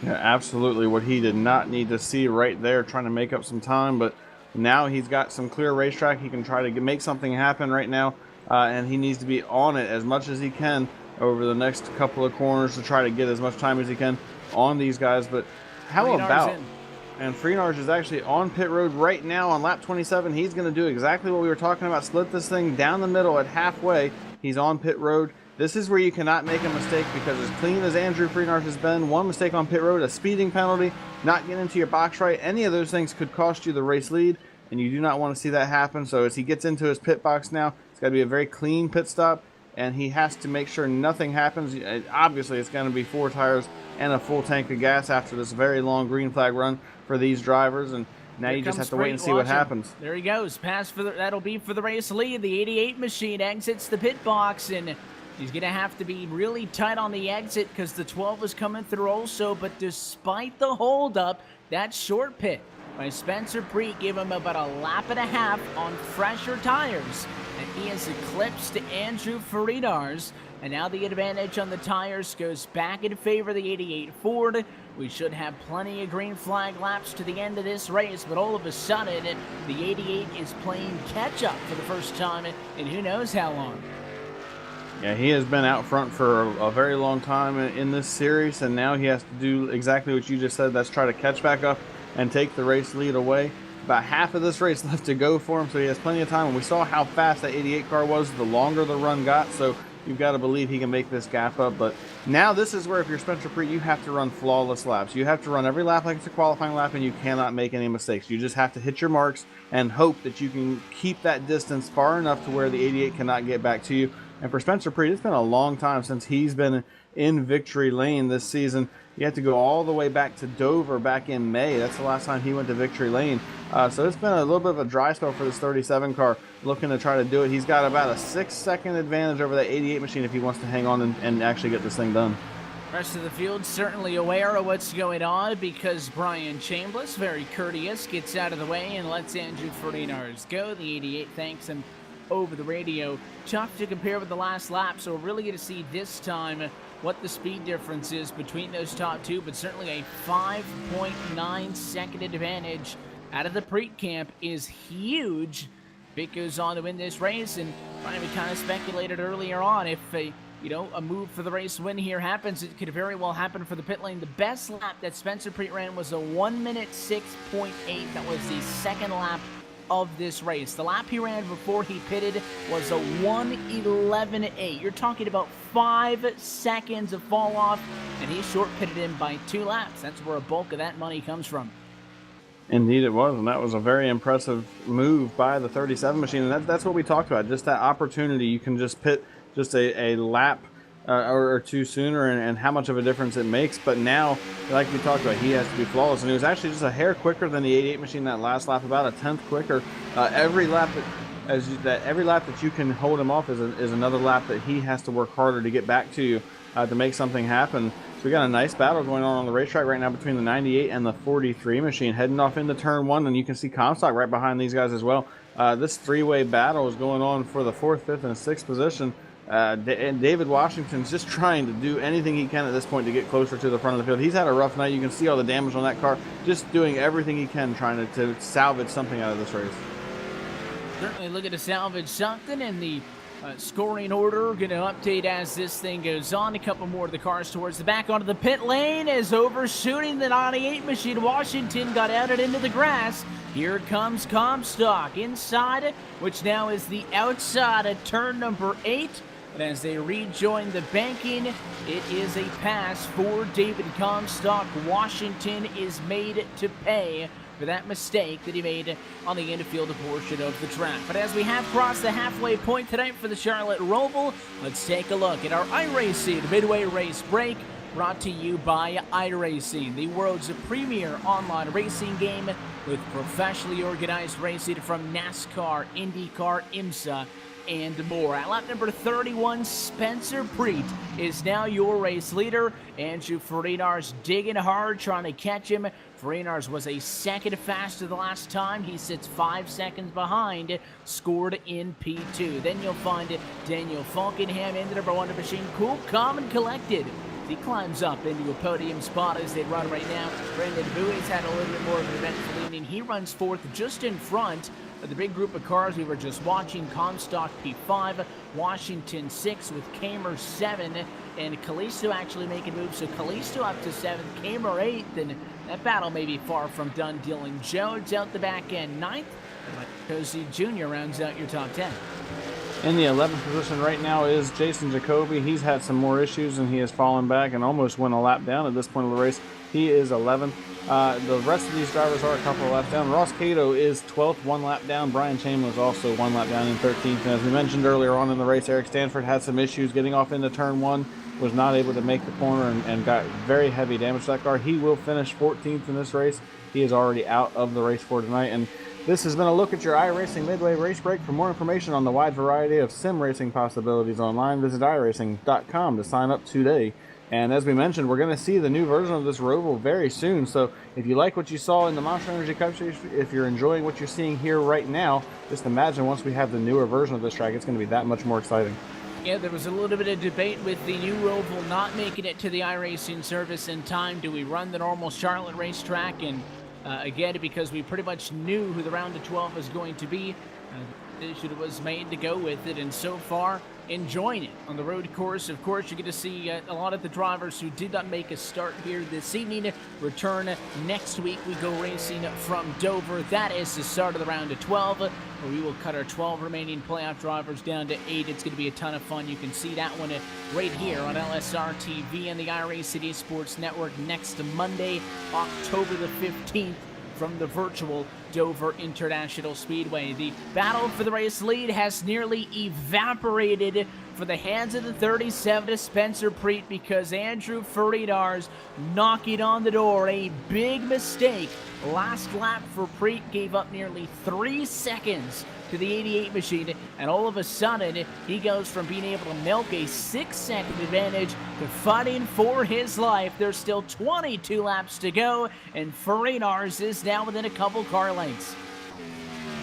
Yeah, absolutely. What he did not need to see right there, trying to make up some time, but now he's got some clear racetrack. He can try to make something happen right now, and he needs to be on it as much as he can over the next couple of corners to try to get as much time as he can on these guys. But how about, and Freenarge is actually on pit road right now on lap 27. He's going to do exactly what we were talking about, split this thing down the middle at halfway. He's on pit road. This is where you cannot make a mistake, because as clean as Andrew Freenarge has been, one mistake on pit road, a speeding penalty, not getting into your box right, any of those things could cost you the race lead, and you do not want to see that happen. So as he gets into his pit box now, it's got to be a very clean pit stop, and he has to make sure nothing happens. Obviously, it's going to be 4 tires and a full tank of gas after this very long green flag run for these drivers, and now you just have to wait and see what happens. There he goes. Pass for that'll be for the race lead. The 88 machine exits the pit box, and he's going to have to be really tight on the exit because the 12 was coming through also. But despite the holdup, that short pit by Spencer Preet gave him about a lap and a half on fresher tires. And he has eclipsed Andrew Faridar's. And now the advantage on the tires goes back in favor of the 88 Ford. We should have plenty of green flag laps to the end of this race, but all of a sudden, the 88 is playing catch-up for the first time in who knows how long. Yeah, he has been out front for a very long time in this series, and now he has to do exactly what you just said. That's try to catch back up and take the race lead away. About half of this race left to go for him, so he has plenty of time. And we saw how fast that 88 car was the longer the run got, so you've got to believe he can make this gap up. But now this is where, if you're Spencer Preet, you have to run flawless laps. You have to run every lap like it's a qualifying lap, and you cannot make any mistakes. You just have to hit your marks and hope that you can keep that distance far enough to where the 88 cannot get back to you. And for Spencer Preet, it's been a long time since he's been in victory lane this season. You have to go all the way back to Dover back in May. That's the last time he went to victory lane. So it's been a little bit of a dry spell for this 37 car, looking to try to do it. He's got about a 6-second advantage over that 88 machine if he wants to hang on and actually get this thing done. Rest of the field certainly aware of what's going on, because Brian Chambliss, very courteous, gets out of the way and lets Andrew Ferdinand go. The 88 thanks him over the radio. Tough to compare with the last lap, so we're really going to see this time what the speed difference is between those top two, but certainly a 5.9 second advantage out of the Preet camp is huge. Vic goes on to win this race, and Brian, we kind of speculated earlier on if a move for the race win here happens, it could very well happen for the pit lane. The best lap that Spencer Preet ran was a 1:06.8. That was the second lap of this race. The lap he ran before he pitted was a 1:11.8. You're talking about 5 seconds of fall off, and he short pitted him by 2 laps. That's where a bulk of that money comes from. Indeed it was, and that was a very impressive move by the 37 machine, and that's what we talked about, just that opportunity. You can just pit just a lap or two sooner, and how much of a difference it makes. But now, like we talked about, he has to be flawless, and he was actually just a hair quicker than the 88 machine that last lap, about a 10th quicker. Every lap that you can hold him off is another lap that he has to work harder to get back to you to make something happen. So we got a nice battle going on the racetrack right now between the 98 and the 43 machine, heading off into turn 1, and you can see Comstock right behind these guys as well. This three-way battle is going on for the 4th, 5th, and 6th position. And David Washington's just trying to do anything he can at this point to get closer to the front of the field. He's had a rough night. You can see all the damage on that car. Just doing everything he can, trying to salvage something out of this race. Certainly looking to salvage something, and the scoring order going to update as this thing goes on. A couple more of the cars towards the back onto the pit lane as overshooting the 98 machine. Washington got outed into the grass. Here comes Comstock inside, which now is the outside of turn number 8. And as they rejoin the banking, it is a pass for David Comstock. Washington is made to pay for that mistake that he made on the infield portion of the track. But as we have crossed the halfway point tonight for the Charlotte Roval, let's take a look at our iRacing midway race break, brought to you by iRacing, the world's premier online racing game with professionally organized racing from NASCAR, IndyCar, IMSA, and more. At lap number 31, Spencer Preet is now your race leader. Andrew Faridar's digging hard, trying to catch him. Faridar's was a second faster the last time. He sits 5 seconds behind, scored in P2. Then you'll find Daniel Falkenham in the number 1 machine. Cool, calm, and collected. He climbs up into a podium spot as they run right now. Brandon Bowie's had a little bit more of an eventful evening. He runs fourth just in front of the big group of cars we were just watching. Comstock P5, Washington 6 with Kamer 7, and Kalisto actually making moves. So Kalisto up to 7th, Kamer 8th, and that battle may be far from done. Dylan Jones out the back end 9th, and Cozy Jr. rounds out your top 10. In the 11th position right now is Jason Jacoby. He's had some more issues and he has fallen back and almost went a lap down at this point of the race. He is 11th. The rest of these drivers are a couple of laps down. Ross Cato is 12th, 1 lap down. Brian Chamberlain is also 1 lap down in 13th. And as we mentioned earlier on in the race, Eric Stanford had some issues getting off into turn 1, was not able to make the corner and got very heavy damage to that car. He will finish 14th in this race. He is already out of the race for tonight. And this has been a look at your iRacing Midway Race Break. For more information on the wide variety of sim racing possibilities online, visit iRacing.com to sign up today. And as we mentioned, we're going to see the new version of this Roval very soon. So if you like what you saw in the Monster Energy Cup Series, if you're enjoying what you're seeing here right now, just imagine once we have the newer version of this track, it's going to be that much more exciting. Yeah, there was a little bit of debate with the new Roval not making it to the iRacing service in time. Do we run the normal Charlotte racetrack? And again, because we pretty much knew who the round of 12 was going to be, the decision was made to go with it, and so far, enjoying it on the road course. Of course, you're going to see a lot of the drivers who did not make a start here this evening return next week. We go racing from Dover. That is the start of the round of 12, where we will cut our 12 remaining playoff drivers down to 8. It's going to be a ton of fun. You can see that one right here on LSRTV and the iRacing eSports Network next Monday, October the 15th, from the virtual Dover International Speedway. The battle for the race lead has nearly evaporated for the hands of the 37 Spencer Preet, because Andrew Faridar's knocking on the door. A big mistake last lap for Preet, gave up nearly 3 seconds to the 88 machine, and all of a sudden he goes from being able to milk a 6-second advantage to fighting for his life. There's still 22 laps to go, and Faridar's is now within a couple car lengths.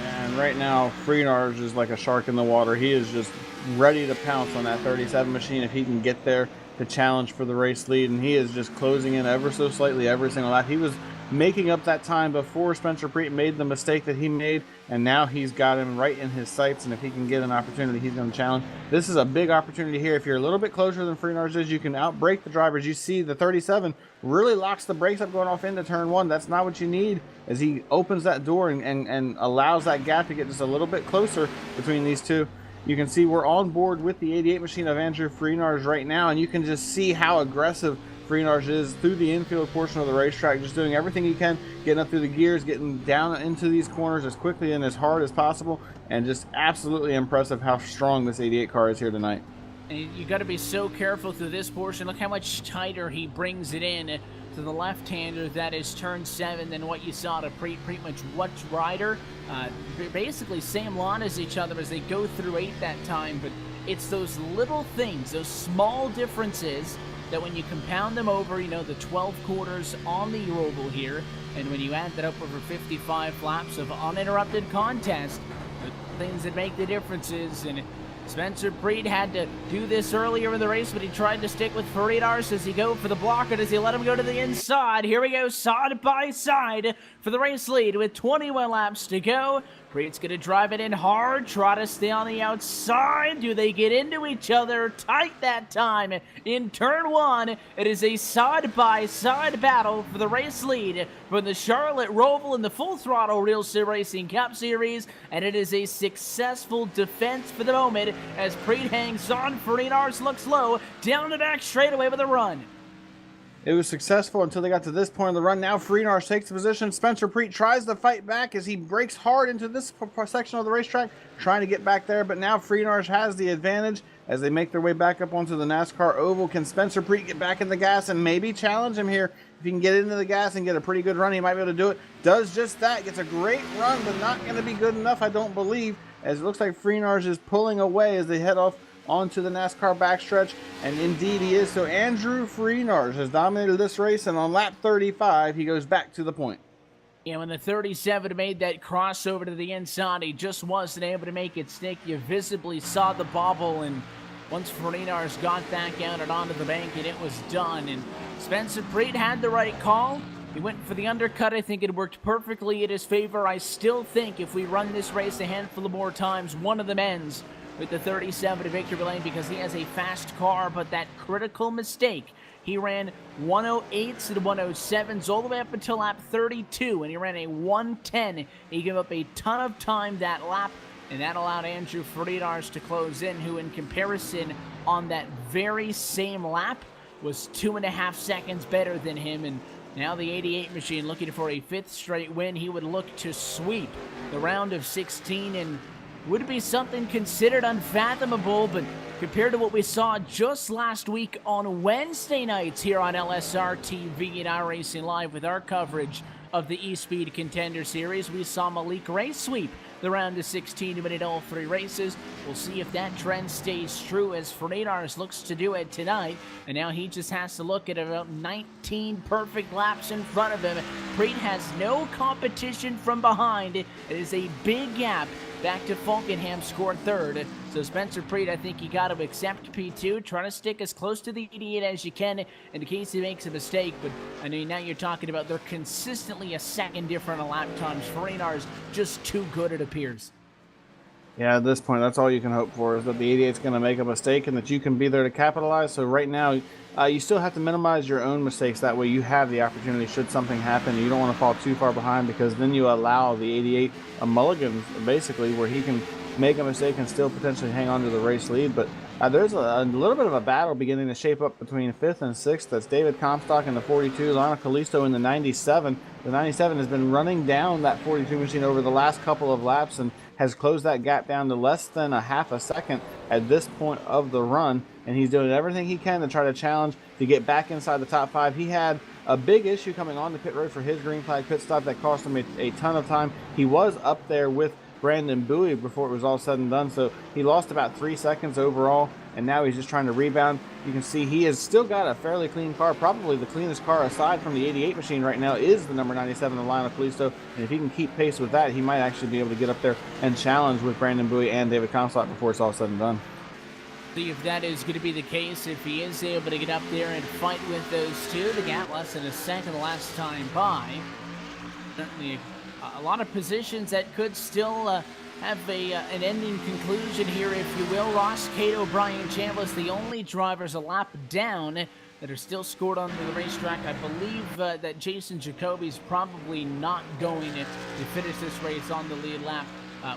And right now, Faridar's is like a shark in the water. He is just ready to pounce on that 37 machine if he can get there to challenge for the race lead, and he is just closing in ever so slightly every single lap. He was making up that time before Spencer Preet made the mistake that he made, and now he's got him right in his sights, and if he can get an opportunity, he's going to challenge. This is a big opportunity here. If you're a little bit closer than Faridar's is, you can outbrake the drivers. You see the 37 really locks the brakes up going off into turn 1. That's not what you need, as he opens that door and allows that gap to get just a little bit closer between these two. You can see we're on board with the 88 machine of Andrew Faridar's right now, and you can just see how aggressive Faridar's is through the infield portion of the racetrack, just doing everything he can, getting up through the gears, getting down into these corners as quickly and as hard as possible, and just absolutely impressive how strong this 88 car is here tonight. And you got to be so careful through this portion. Look how much tighter he brings it in to the left-hander. That is turn 7 than what you saw to pretty much wider. Basically same line as each other as they go through 8 that time, but it's those little things, those small differences, that when you compound them over, you know, the 12 quarters on the Roval here, and when you add that up over 55 laps of uninterrupted contest, the things that make the differences. And Spencer Preet had to do this earlier in the race, but he tried to stick with Faridar's. Does he go for the blocker? Does he let him go to the inside? Here we go, side by side for the race lead with 21 laps to go. Preet's going to drive it in hard, try to stay on the outside. Do they get into each other? Tight that time. In turn one, it is a side-by-side battle for the race lead for the Charlotte Roval in the Full Throttle RealSimRacing Cup Series, and it is a successful defense for the moment as Preet hangs on. Frenars looks low, down the back straightaway with a run. It was successful until they got to this point of the run. Now Frenars takes the position. Spencer Preet tries to fight back as he brakes hard into this section of the racetrack, trying to get back there. But now Frenars has the advantage as they make their way back up onto the NASCAR oval. Can Spencer Preet get back in the gas and maybe challenge him here? If he can get into the gas and get a pretty good run, he might be able to do it. Does just that. Gets a great run, but not going to be good enough, I don't believe, as it looks like Frenars is pulling away as they head off onto the NASCAR backstretch, and indeed he is. So Andrew Frenars has dominated this race, and on lap 35 he goes back to the point. Yeah, when the 37 made that crossover to the inside, he just wasn't able to make it stick. You visibly saw the bobble, and once Frenars got back out and onto the bank, and it was done. And Spencer Preet had the right call. He went for the undercut. I think it worked perfectly in his favor. I still think if we run this race a handful of more times, one of them ends with the 37 to victory lane because he has a fast car. But that critical mistake, he ran 108s and 107s all the way up until lap 32, and he ran a 110. He gave up a ton of time that lap, and that allowed Andrew Frenars to close in, who in comparison on that very same lap was 2.5 seconds better than him. And now the 88 machine looking for a 5th straight win. He would look to sweep the round of 16 and would be something considered unfathomable, but compared to what we saw just last week on Wednesday nights here on LSRTV and iRacing Live with our coverage of the eSpeed Contender Series, we saw Malik Ray sweep the round of 16 to win all 3 races. We'll see if that trend stays true as Frenars looks to do it tonight, and now he just has to look at about 19 perfect laps in front of him. Preet has no competition from behind. It is a big gap back to Falkenham, scored 3rd. So Spencer Preet, I think you got to accept P2, try to stick as close to the 88 as you can in case he makes a mistake. But I mean, now you're talking about they're consistently a second different on lap times. Frenars just too good, it appears. Yeah, at this point, that's all you can hope for, is that the 88's going to make a mistake and that you can be there to capitalize. So right now, you still have to minimize your own mistakes. That way you have the opportunity should something happen. You don't want to fall too far behind, because then you allow the 88 a mulligan, basically, where he can make a mistake and still potentially hang on to the race lead. But there's a little bit of a battle beginning to shape up between 5th and 6th. That's David Comstock in the 42, Lana Callisto in the 97. The 97 has been running down that 42 machine over the last couple of laps and has closed that gap down to less than a half a second at this point of the run, and he's doing everything he can to try to challenge to get back inside the top 5. He had a big issue coming on the pit road for his green flag pit stop that cost him a ton of time. He was up there with Brandon Bowie before it was all said and done, so he lost about 3 seconds overall, and now he's just trying to rebound. You can see he has still got a fairly clean car. Probably the cleanest car aside from the 88 machine right now is the number 97 of Lionel Callisto, and if he can keep pace with that, he might actually be able to get up there and challenge with Brandon Bowie and David Comstock before it's all said and done. See if that is going to be the case. If he is able to get up there and fight with those two, the gap less than a second the last time by. Certainly a lot of positions that could still have an ending conclusion here, if you will. Ross, Cato, Brian Chambliss, the only drivers a lap down that are still scored onto the racetrack. I believe that Jason Jacoby's probably not going to finish this race on the lead lap.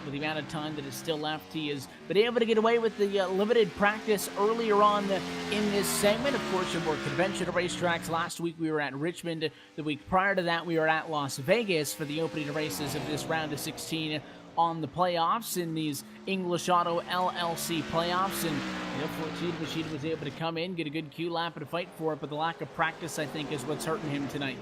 With the amount of time that is still left, he has been able to get away with the limited practice earlier on in this segment. Of course, there were conventional racetracks. Last week we were at Richmond. The week prior to that we were at Las Vegas for the opening races of this round of 16 on the playoffs in these English Auto LLC playoffs. And the 14 machine was able to come in, get a good Q lap and fight for it, but the lack of practice, I think, is what's hurting him tonight.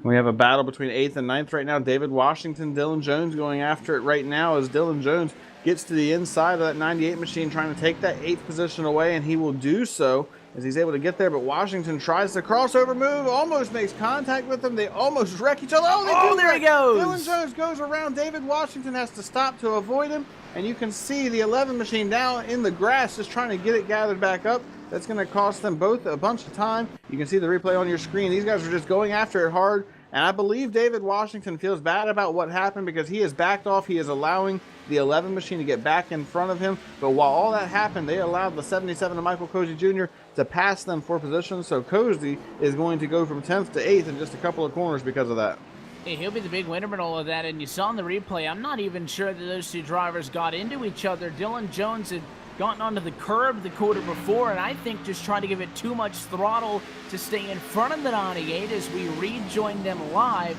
We have a battle between 8th and 9th right now. David Washington, Dylan Jones going after it right now as Dylan Jones gets to the inside of that 98 machine trying to take that 8th position away, and he will do so as he's able to get there. But Washington tries the crossover move, almost makes contact with him. They almost wreck each other. Oh, there he goes! Dylan Jones goes around. David Washington has to stop to avoid him, and you can see the 11 machine now in the grass just trying to get it gathered back up. That's going to cost them both a bunch of time. You can see the replay on your screen. These guys are just going after it hard. And I believe David Washington feels bad about what happened because he has backed off. He is allowing the 11 machine to get back in front of him. But while all that happened, they allowed the 77 of Michael Cozy Jr. to pass them for position. So Cozy is going to go from 10th to 8th in just a couple of corners because of that. Hey, he'll be the big winner in all of that, and you saw in the replay, I'm not even sure that those two drivers got into each other. Dylan Jones had gotten onto the curb the quarter before, and I think just trying to give it too much throttle to stay in front of the 98 as we rejoin them live.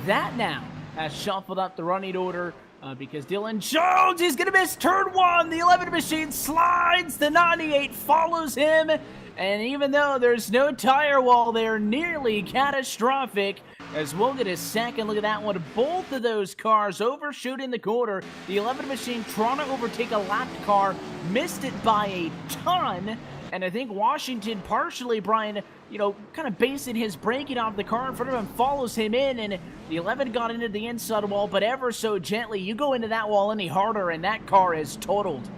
That now has shuffled up the running order because Dylan Jones is going to miss turn 1. The 11 machine slides, the 98 follows him, and even though there's no tire wall there, nearly catastrophic, as we'll get a second look at that one. Both of those cars overshooting the quarter. The 11 machine trying to overtake a lapped car, missed it by a ton. And I think Washington partially, Brian, kind of basing his braking off the car in front of him, follows him in, and the 11 got into the inside wall, but ever so gently. You go into that wall any harder, and that car is totaled.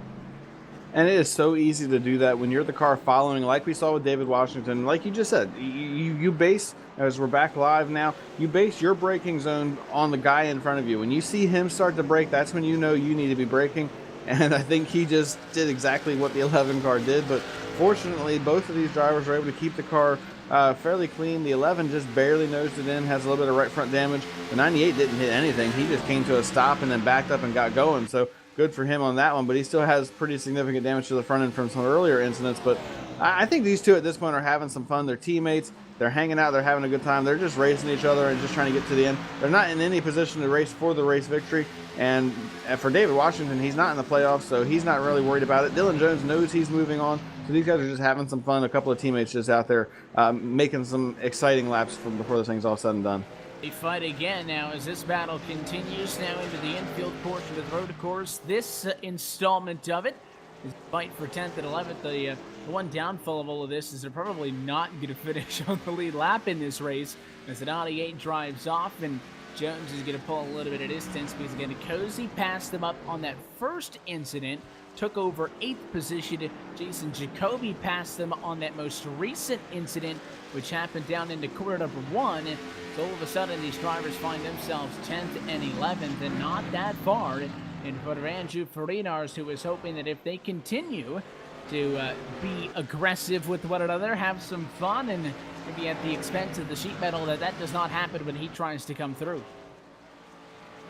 And it is so easy to do that when you're the car following, like we saw with David Washington. Like you just said, you base, as we're back live now, you base your braking zone on the guy in front of you. When you see him start to brake, that's when you know you need to be braking. And I think he just did exactly what the 11 car did. But fortunately, both of these drivers were able to keep the car fairly clean. The 11 just barely nosed it in, has a little bit of right front damage. The 98 didn't hit anything. He just came to a stop and then backed up and got going. So good for him on that one, but he still has pretty significant damage to the front end from some earlier incidents. But I think these two at this point are having some fun. They're teammates. They're hanging out. They're having a good time. They're just racing each other and just trying to get to the end. They're not in any position to race for the race victory. And for David Washington, he's not in the playoffs, so he's not really worried about it. Dylan Jones knows he's moving on. So these guys are just having some fun. A couple of teammates just out there making some exciting laps before this thing's all said and done. They fight again now as this battle continues now into the infield portion of the road course. This installment of it is fight for 10th and 11th. The one downfall of all of this is they're probably not going to finish on the lead lap in this race as the 98 drives off, and Jones is going to pull a little bit of distance because again, Cozy passed them up on that first incident, took over 8th position. Jason Jacoby passed them on that most recent incident, which happened down into quarter number 1. So all of a sudden, these drivers find themselves 10th and 11th, and not that far in front of Andrew Farinars, who was hoping that if they continue to be aggressive with one another, have some fun, and maybe at the expense of the sheet metal, that does not happen when he tries to come through.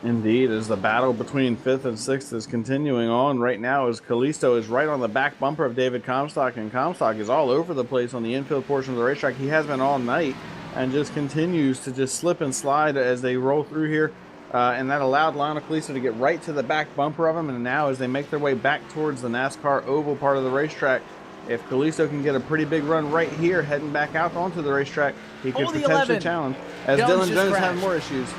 Indeed, as the battle between 5th and 6th is continuing on right now, as Kalisto is right on the back bumper of David Comstock, and Comstock is all over the place on the infield portion of the racetrack. He has been all night and just continues to just slip and slide as they roll through here. And that allowed Lionel Kalisto to get right to the back bumper of him. And now as they make their way back towards the NASCAR oval part of the racetrack, if Kalisto can get a pretty big run right here, heading back out onto the racetrack, he could potentially challenge. As Dylan Jones has more issues.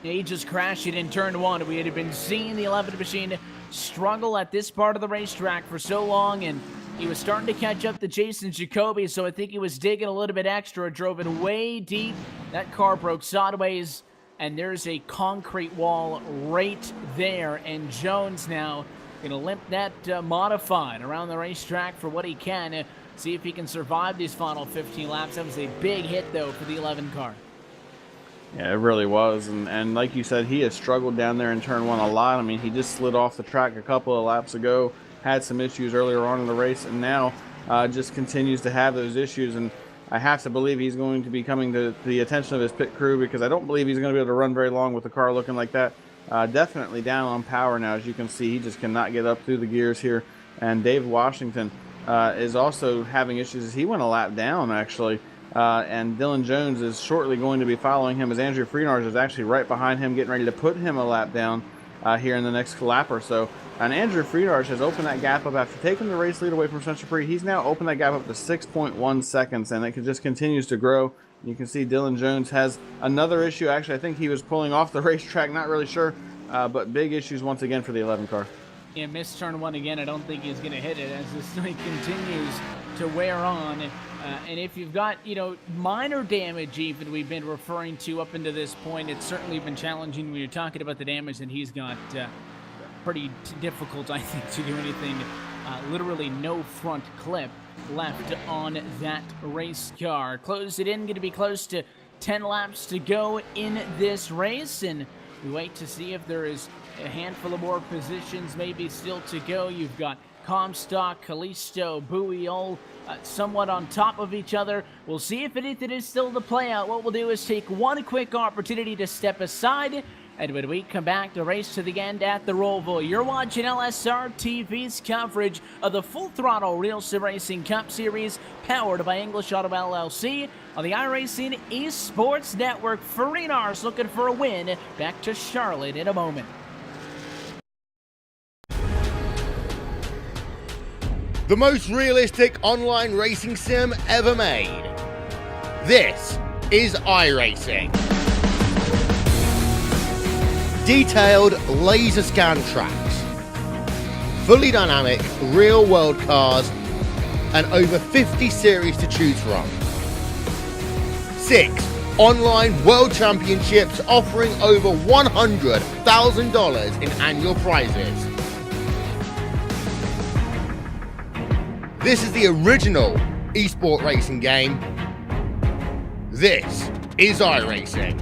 He just crashed it in turn 1. We had been seeing the 11 machine struggle at this part of the racetrack for so long, and he was starting to catch up to Jason Jacoby, so I think he was digging a little bit extra, drove it way deep. That car broke sideways, and there's a concrete wall right there, and Jones now going to limp that modified around the racetrack for what he can, see if he can survive these final 15 laps. That was a big hit, though, for the 11 car. Yeah, it really was. And like you said, he has struggled down there in turn 1 a lot. I mean, he just slid off the track a couple of laps ago, had some issues earlier on in the race, and now just continues to have those issues. And I have to believe he's going to be coming to the attention of his pit crew, because I don't believe he's going to be able to run very long with the car looking like that. Definitely down on power now. As you can see, he just cannot get up through the gears here. And Dave Washington is also having issues as he went a lap down, actually. And Dylan Jones is shortly going to be following him, as Andrew Freenars is actually right behind him, getting ready to put him a lap down here in the next lap or so. And Andrew Freenars has opened that gap up after taking the race lead away from Spencer Pree. He's now opened that gap up to 6.1 seconds, and it just continues to grow. You can see Dylan Jones has another issue. Actually, I think he was pulling off the racetrack, not really sure, but big issues once again for the 11 car. Yeah, missed turn 1 again. I don't think he's going to hit it as this thing continues to wear on. And if you've got, minor damage even we've been referring to up into this point, it's certainly been challenging when you're talking about the damage that he's got. Pretty difficult, I think, to do anything. Literally no front clip left on that race car. Close it in, going to be close to 10 laps to go in this race, and we wait to see if there is a handful of more positions maybe still to go. You've got Comstock, Callisto, Bowie all somewhat on top of each other. We'll see if anything is still to play out. What we'll do is take one quick opportunity to step aside, and when we come back, the race to the end at the Roval. You're watching LSRTV's coverage of the Full Throttle Real Sim Racing Cup Series, powered by English Auto LLC on the iRacing eSports Network. Farinars looking for a win. Back to Charlotte in a moment. The most realistic online racing sim ever made. This is iRacing. Detailed laser scan tracks, fully dynamic real world cars, and over 50 series to choose from. 6 online world championships offering over $100,000 in annual prizes. This is the original eSport racing game. This is iRacing.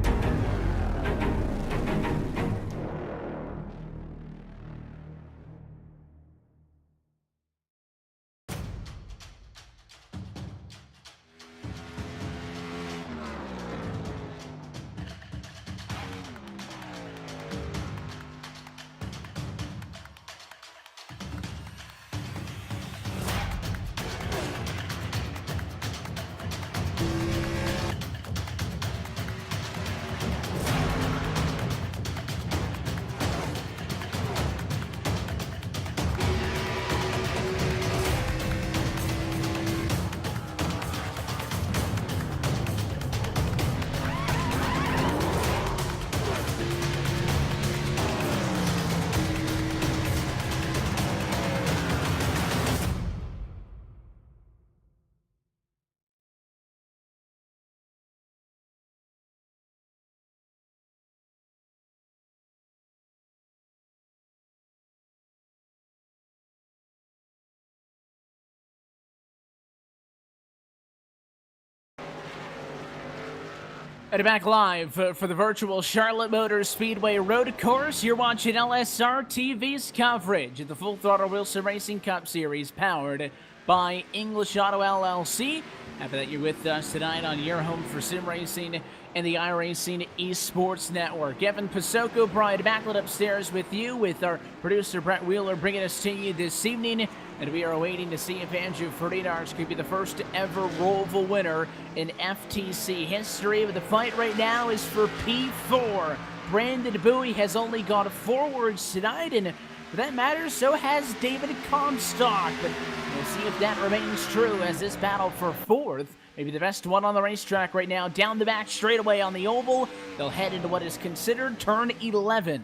And back live for the virtual Charlotte Motor Speedway road course. You're watching LSRTV's coverage of the Full Throttle Real Sim Racing Cup Series, powered by English Auto LLC. Happy that you're with us tonight on your home for sim racing and the iRacing eSports Network. Evan Pasoko, Brian Backlund upstairs with you, with our producer Brett Wheeler bringing us to you this evening. And we are waiting to see if Andrew Farinars could be the first ever Roval winner in FTC history. But the fight right now is for P4. Brandon Bowie has only gone forwards tonight, and for that matter, so has David Comstock. But we'll see if that remains true as this battle for 4th, maybe the best one on the racetrack right now, down the back straightaway on the oval. They'll head into what is considered turn 11.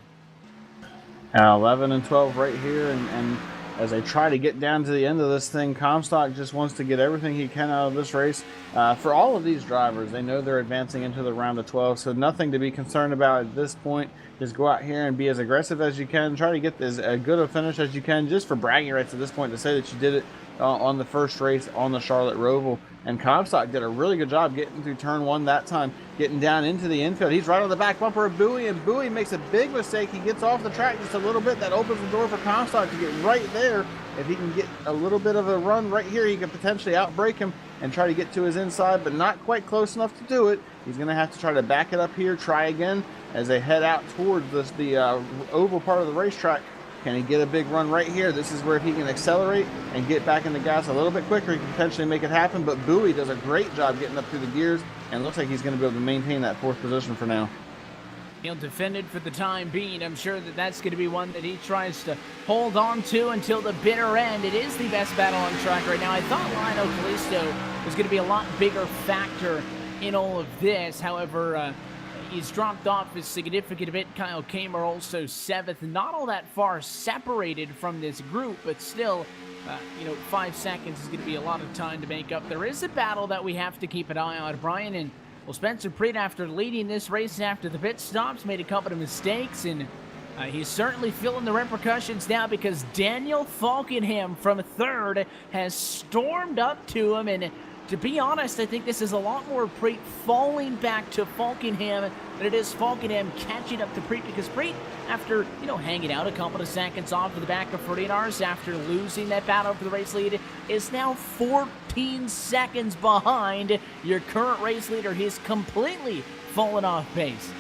11 and 12 right here, and as they try to get down to the end of this thing, Comstock just wants to get everything he can out of this race. For all of these drivers, they know they're advancing into the round of 12, so nothing to be concerned about at this point. Just go out here and be as aggressive as you can. Try to get as good a finish as you can, just for bragging rights at this point, to say that you did it on the first race on the Charlotte Roval. And Comstock did a really good job getting through turn 1 that time, getting down into the infield. He's right on the back bumper of Bowie, and Bowie makes a big mistake. He gets off the track just a little bit. That opens the door for Comstock to get right there. If he can get a little bit of a run right here, he could potentially outbrake him and try to get to his inside, but not quite close enough to do it. He's going to have to try to back it up here, try again as they head out towards the oval part of the racetrack. Can he get a big run right here? This is where if he can accelerate and get back in the gas a little bit quicker, he can potentially make it happen. But Bowie does a great job getting up through the gears, and looks like he's going to be able to maintain that 4th position for now. He'll defend it for the time being. I'm sure that that's going to be one that he tries to hold on to until the bitter end. It is the best battle on track right now. I thought Lionel Callisto was going to be a lot bigger factor in all of this. However, he's dropped off a significant bit. Kyle Kamer also 7th. Not all that far separated from this group, but still, 5 seconds is going to be a lot of time to make up. There is a battle that we have to keep an eye on, Brian, and Spencer Preet, after leading this race after the pit stops, made a couple of mistakes, and he's certainly feeling the repercussions now, because Daniel Falkenham from 3rd has stormed up to him and to be honest, I think this is a lot more Preet falling back to Falkenham than it is Falkenham catching up to Preet, because Preet, after, hanging out a couple of seconds off of the back of Ferdinand after losing that battle for the race lead, is now 14 seconds behind your current race leader. He's completely fallen off pace.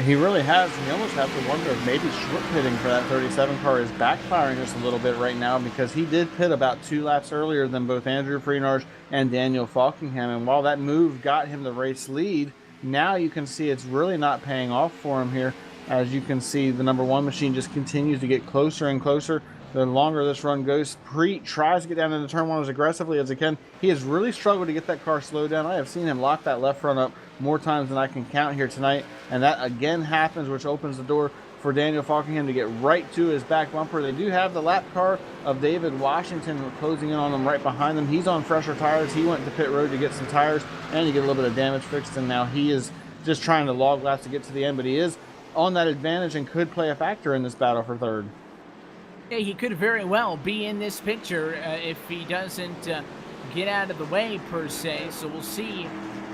He really has. You almost have to wonder if maybe short pitting for that 37 car is backfiring just a little bit right now, because he did pit about 2 laps earlier than both Andrew Freenarge and Daniel Falkingham. And while that move got him the race lead, now you can see it's really not paying off for him here. As you can see, the number 1 machine just continues to get closer and closer. The longer this run goes, Preet tries to get down into turn 1 as aggressively as he can. He has really struggled to get that car slowed down. I have seen him lock that left front up more times than I can count here tonight, and that again happens, which opens the door for Daniel Falkingham to get right to his back bumper. They do have the lap car of David Washington closing in on them right behind them. He's on fresher tires. He went to pit road to get some tires and to get a little bit of damage fixed, and now he is just trying to log laps to get to the end, but he is on that advantage and could play a factor in this battle for third. Yeah, he could very well be in this picture if he doesn't get out of the way, per se. So we'll see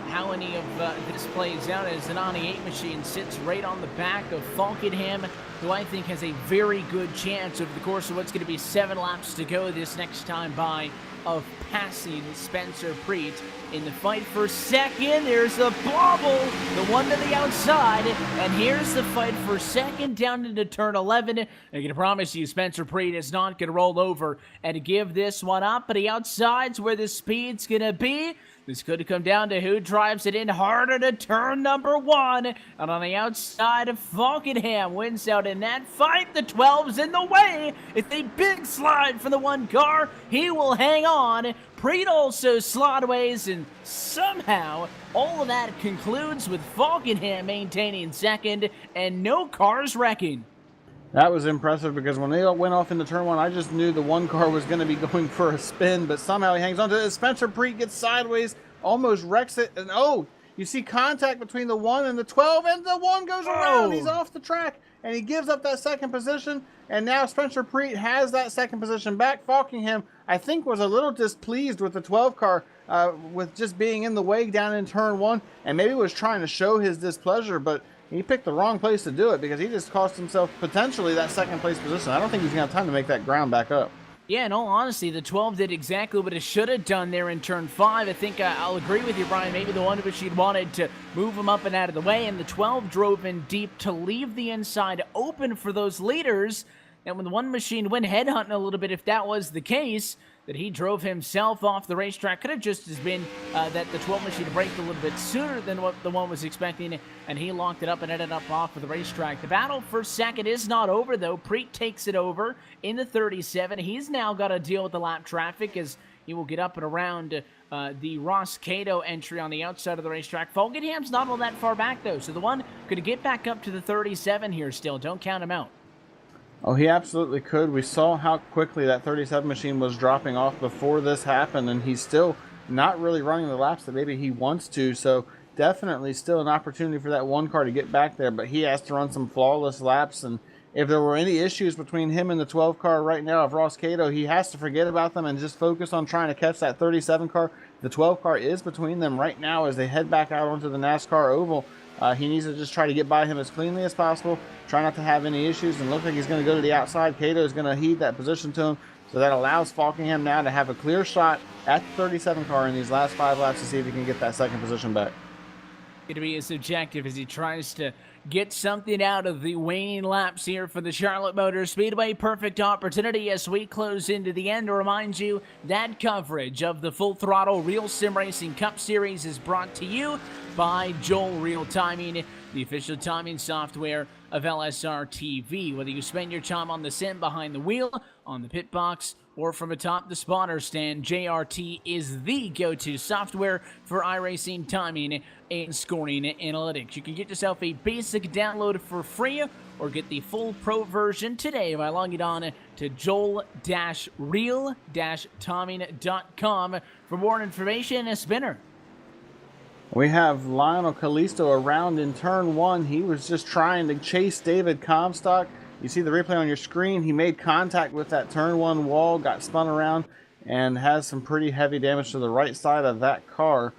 how any of this plays out, as the 98 machine sits right on the back of Falkenham, who I think has a very good chance over the course of what's going to be 7 laps to go this next time by of passing Spencer Preet in the fight for second. There's a bobble, the one to the outside, and here's the fight for second down into turn 11. I can promise you Spencer Preet is not going to roll over and give this one up, but the outside's where the speed's going to be. This could come down to who drives it in harder to turn number 1. And on the outside of Falkenham wins out in that fight. The 12's in the way. It's a big slide for the 1 car. He will hang on. Preet also slotways, and somehow all of that concludes with Falkenham maintaining second and no cars wrecking. That was impressive, because when they went off into turn 1, I just knew the 1 car was going to be going for a spin, but somehow he hangs on to it. Spencer Preet gets sideways, almost wrecks it, and you see contact between the 1 and the 12, and the 1 goes around. He's off the track, and he gives up that second position, and now Spencer Preet has that second position back. Falkingham, I think, was a little displeased with the 12 car with just being in the way down in turn 1, and maybe was trying to show his displeasure, but he picked the wrong place to do it, because he just cost himself potentially that second place position. I don't think he's going to have time to make that ground back up. Yeah, in all honesty, the 12 did exactly what it should have done there in turn 5. I think I'll agree with you, Brian. Maybe the one of us she'd wanted to move him up and out of the way, and the 12 drove in deep to leave the inside open for those leaders. And when the 1 machine went headhunting a little bit, if that was the case, that he drove himself off the racetrack. Could have just as been that the 12 machine braked a little bit sooner than what the 1 was expecting, and he locked it up and ended up off of the racetrack. The battle for second is not over, though. Preet takes it over in the 37. He's now got to deal with the lap traffic, as he will get up and around the Ross Cato entry on the outside of the racetrack. Falkenham's not all that far back, though, so the 1 could get back up to the 37 here still. Don't count him out. Oh, he absolutely could. We saw how quickly that 37 machine was dropping off before this happened, and he's still not really running the laps that maybe he wants to, so definitely still an opportunity for that 1 car to get back there, but he has to run some flawless laps, and if there were any issues between him and the 12 car right now of Ross Cato, he has to forget about them and just focus on trying to catch that 37 car. The 12 car is between them right now as they head back out onto the NASCAR oval. He needs to just try to get by him as cleanly as possible, try not to have any issues, and look like he's going to go to the outside. Cato is going to heed that position to him, so that allows Falkingham now to have a clear shot at the 37 car in these last 5 laps to see if he can get that second position back. Going to be his objective as he tries to get something out of the waning laps here for the Charlotte Motor Speedway. Perfect opportunity as we close into the end to remind you that coverage of the Full Throttle Real Sim Racing Cup Series is brought to you by Joel Real Timing, the official timing software of LSRTV. Whether you spend your time on the sim behind the wheel, on the pit box, or from atop the spotter stand, JRT is the go-to software for iRacing timing and scoring analytics. You can get yourself a basic download for free, or get the full pro version today by logging on to joel-real-timing.com for more information and a spinner. We have Lionel Callisto around in turn 1. He was just trying to chase David Comstock. You see the replay on your screen. He made contact with that turn 1 wall, got spun around, and has some pretty heavy damage to the right side of that car.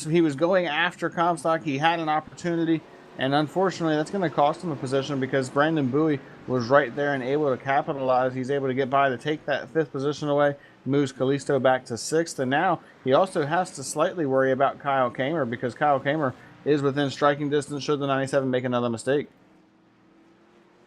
He was going after Comstock. He had an opportunity, and unfortunately that's going to cost him a position because Brandon Bowie was right there and able to capitalize. He's able to get by to take that 5th position away, moves Kalisto back to 6th, and now he also has to slightly worry about Kyle Kamer because Kyle Kamer is within striking distance should the 97 make another mistake.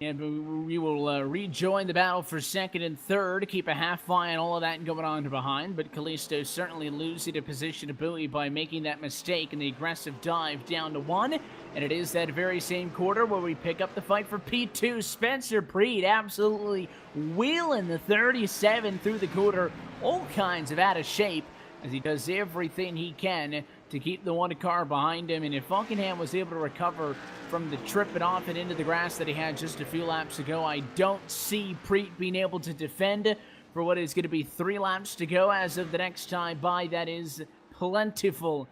And we will rejoin the battle for 2nd and 3rd, keep a half eye on all of that going on behind, but Kalisto certainly losing a position to Bowie by making that mistake in the aggressive dive down to 1, and it is that very same quarter where we pick up the fight for P2. Spencer Preet absolutely wheeling the 37 through the quarter, all kinds of out of shape, as he does everything he can to keep the one car behind him. And if Falkenham was able to recover from the tripping off and into the grass that he had just a few laps ago, I don't see Preet being able to defend for what is going to be 3 laps to go as of the next time by. That is plentiful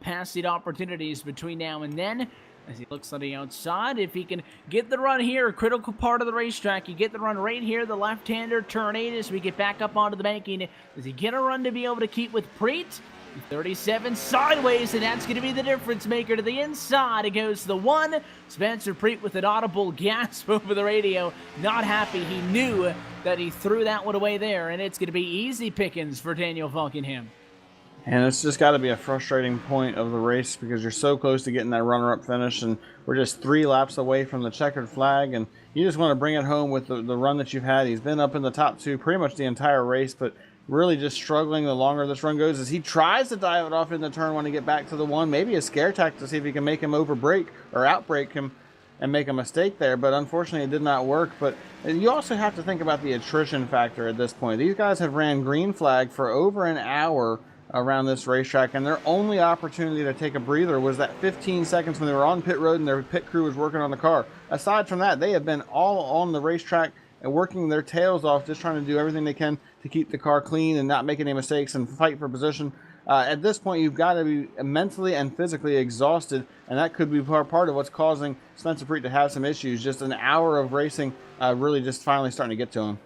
passing opportunities between now and then. As he looks on the outside, if he can get the run here, a critical part of the racetrack, you get the run right here, the left-hander, turn 8 as we get back up onto the banking. Does he get a run to be able to keep with Preet? 37 sideways, and that's going to be the difference maker to the inside. It goes to the 1. Spencer Preet with an audible gasp over the radio. Not happy. He knew that he threw that one away there, and it's going to be easy pickings for Daniel Falkenham. And it's just got to be a frustrating point of the race because you're so close to getting that runner-up finish, and we're just 3 laps away from the checkered flag, and you just want to bring it home with the run that you've had. He's been up in the top 2 pretty much the entire race, but really just struggling the longer this run goes as he tries to dive it off in the turn 1 to get back to the 1. Maybe a scare tactic to see if he can make him over-brake or out-brake him and make a mistake there, but unfortunately it did not work. But you also have to think about the attrition factor at this point. These guys have ran green flag for over an hour around this racetrack, and their only opportunity to take a breather was that 15 seconds when they were on pit road and their pit crew was working on the car. Aside from that, they have been all on the racetrack and working their tails off, just trying to do everything they can to keep the car clean and not make any mistakes and fight for position. At this point, you've got to be mentally and physically exhausted, and that could be part of what's causing Spencer Preet to have some issues. Just an hour of racing really just finally starting to get to him.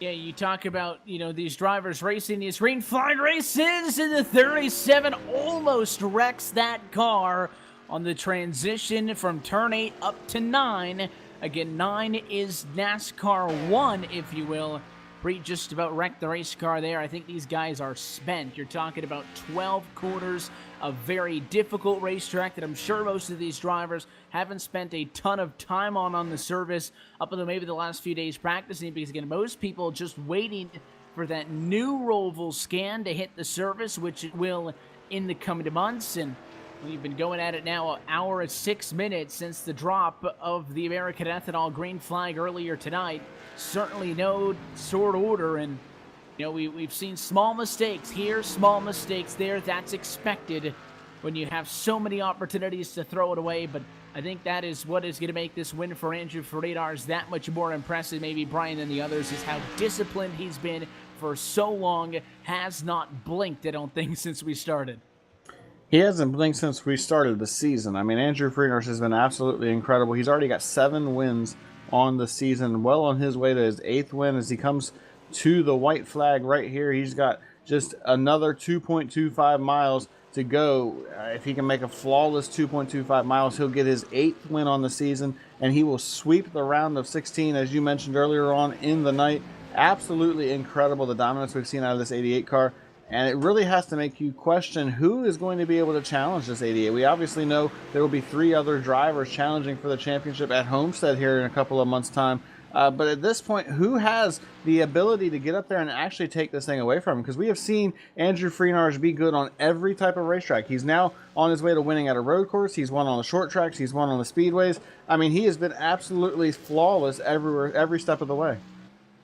Yeah, you talk about, these drivers racing these green flag races, and the 37 almost wrecks that car on the transition from turn 8 up to 9. Again, 9 is NASCAR 1, if you will. Preet just about wrecked the race car there. I think these guys are spent. You're talking about 12 quarters of very difficult racetrack that I'm sure most of these drivers haven't spent a ton of time on the service up until maybe the last few days practicing, because again, most people just waiting for that new Roval scan to hit the surface, which it will in the coming months. And we've been going at it now an hour and 6 minutes since the drop of the American Ethanol green flag earlier tonight. Certainly no short order, and we've seen small mistakes here, small mistakes there. That's expected when you have so many opportunities to throw it away, but I think that is what is going to make this win for Andrew Freitas that much more impressive, maybe Brian, than the others, is how disciplined he's been for so long. Has not blinked, I don't think, since we started. He hasn't blinked since we started the season. I mean, Andrew Freitas has been absolutely incredible. He's already got 7 wins on the season, well on his way to his 8th win as he comes to the white flag right here. He's got just another 2.25 miles to go. If he can make a flawless 2.25 miles, he'll get his 8th win on the season, and he will sweep the round of 16, as you mentioned earlier on in the night. Absolutely incredible, the dominance we've seen out of this 88 car. And it really has to make you question who is going to be able to challenge this 88. We obviously know there will be 3 other drivers challenging for the championship at Homestead here in a couple of months' time. But at this point, who has the ability to get up there and actually take this thing away from him? Because we have seen Andrew Freitas be good on every type of racetrack. He's now on his way to winning at a road course. He's won on the short tracks. He's won on the speedways. I mean, he has been absolutely flawless everywhere, every step of the way.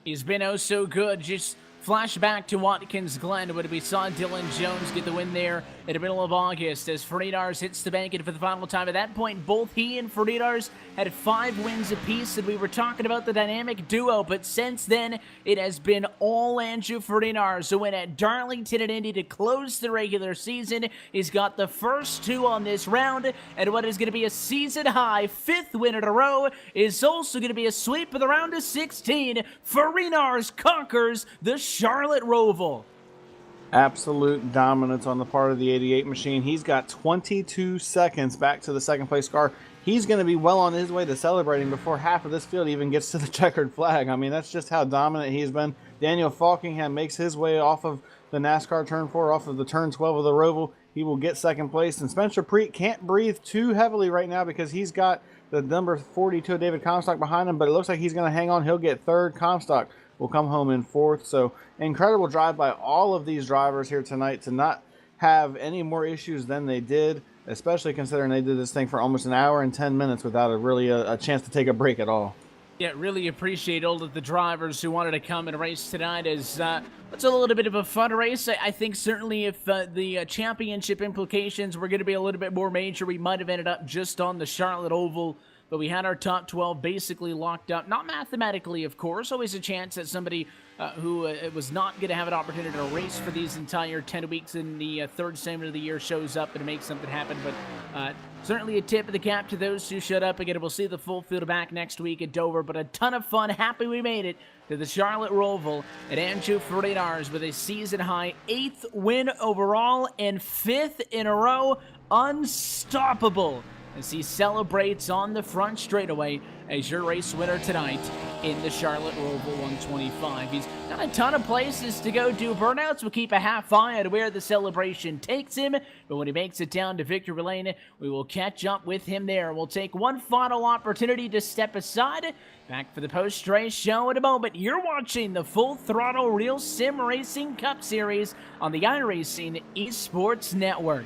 He's been oh so good. Just flashback to Watkins Glen when we saw Dylan Jones get the win there in the middle of August as Freitas hits the bank for the final time. At that point, both he and Freitas had 5 wins apiece, and we were talking about the dynamic duo, but since then, it has been all Andrew Freitas. A win at Darlington and Indy to close the regular season. He's got the first 2 on this round, and what is going to be a season-high 5th win in a row is also going to be a sweep of the round of 16. Freitas conquers the Charlotte Roval. Absolute dominance on the part of the 88 machine. He's got 22 seconds back to the second place car. He's going to be well on his way to celebrating before half of this field even gets to the checkered flag. I mean, that's just how dominant he's been. Daniel Falkingham makes his way off of the NASCAR turn 4, off of the turn 12 of the Roval. He will get second place. And Spencer Preet can't breathe too heavily right now because he's got the number 42 David Comstock behind him, but it looks like he's going to hang on. He'll get third. Comstock will come home in fourth. So incredible drive by all of these drivers here tonight to not have any more issues than they did, especially considering they did this thing for almost an hour and 10 minutes without a chance to take a break at all. Yeah, really appreciate all of the drivers who wanted to come and race tonight. As it's a little bit of a fun race. I think certainly if the championship implications were going to be a little bit more major, we might have ended up just on the Charlotte Oval. But we had our top 12 basically locked up. Not mathematically, of course. Always a chance that somebody who was not going to have an opportunity to race for these entire 10 weeks in the third segment of the year shows up and makes something happen. But certainly a tip of the cap to those who showed up. Again, we'll see the full field back next week at Dover. But a ton of fun. Happy we made it to the Charlotte Roval at Andrew Freitas with a season-high 8th win overall and 5th in a row. Unstoppable as he celebrates on the front straightaway as your race winner tonight in the Charlotte Roval 125. He's got a ton of places to go do burnouts. We'll keep a half eye on where the celebration takes him, but when he makes it down to victory lane, we will catch up with him there. We'll take one final opportunity to step aside. Back for the post-race show in a moment. You're watching the Full Throttle Real Sim Racing Cup Series on the iRacing eSports Network.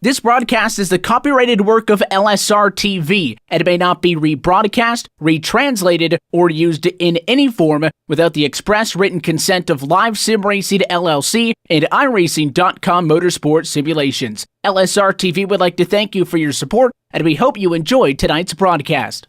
This broadcast is the copyrighted work of LSRTV, and it may not be rebroadcast, retranslated, or used in any form without the express written consent of Live Sim Racing LLC and iRacing.com Motorsport Simulations. LSRTV would like to thank you for your support, and we hope you enjoyed tonight's broadcast.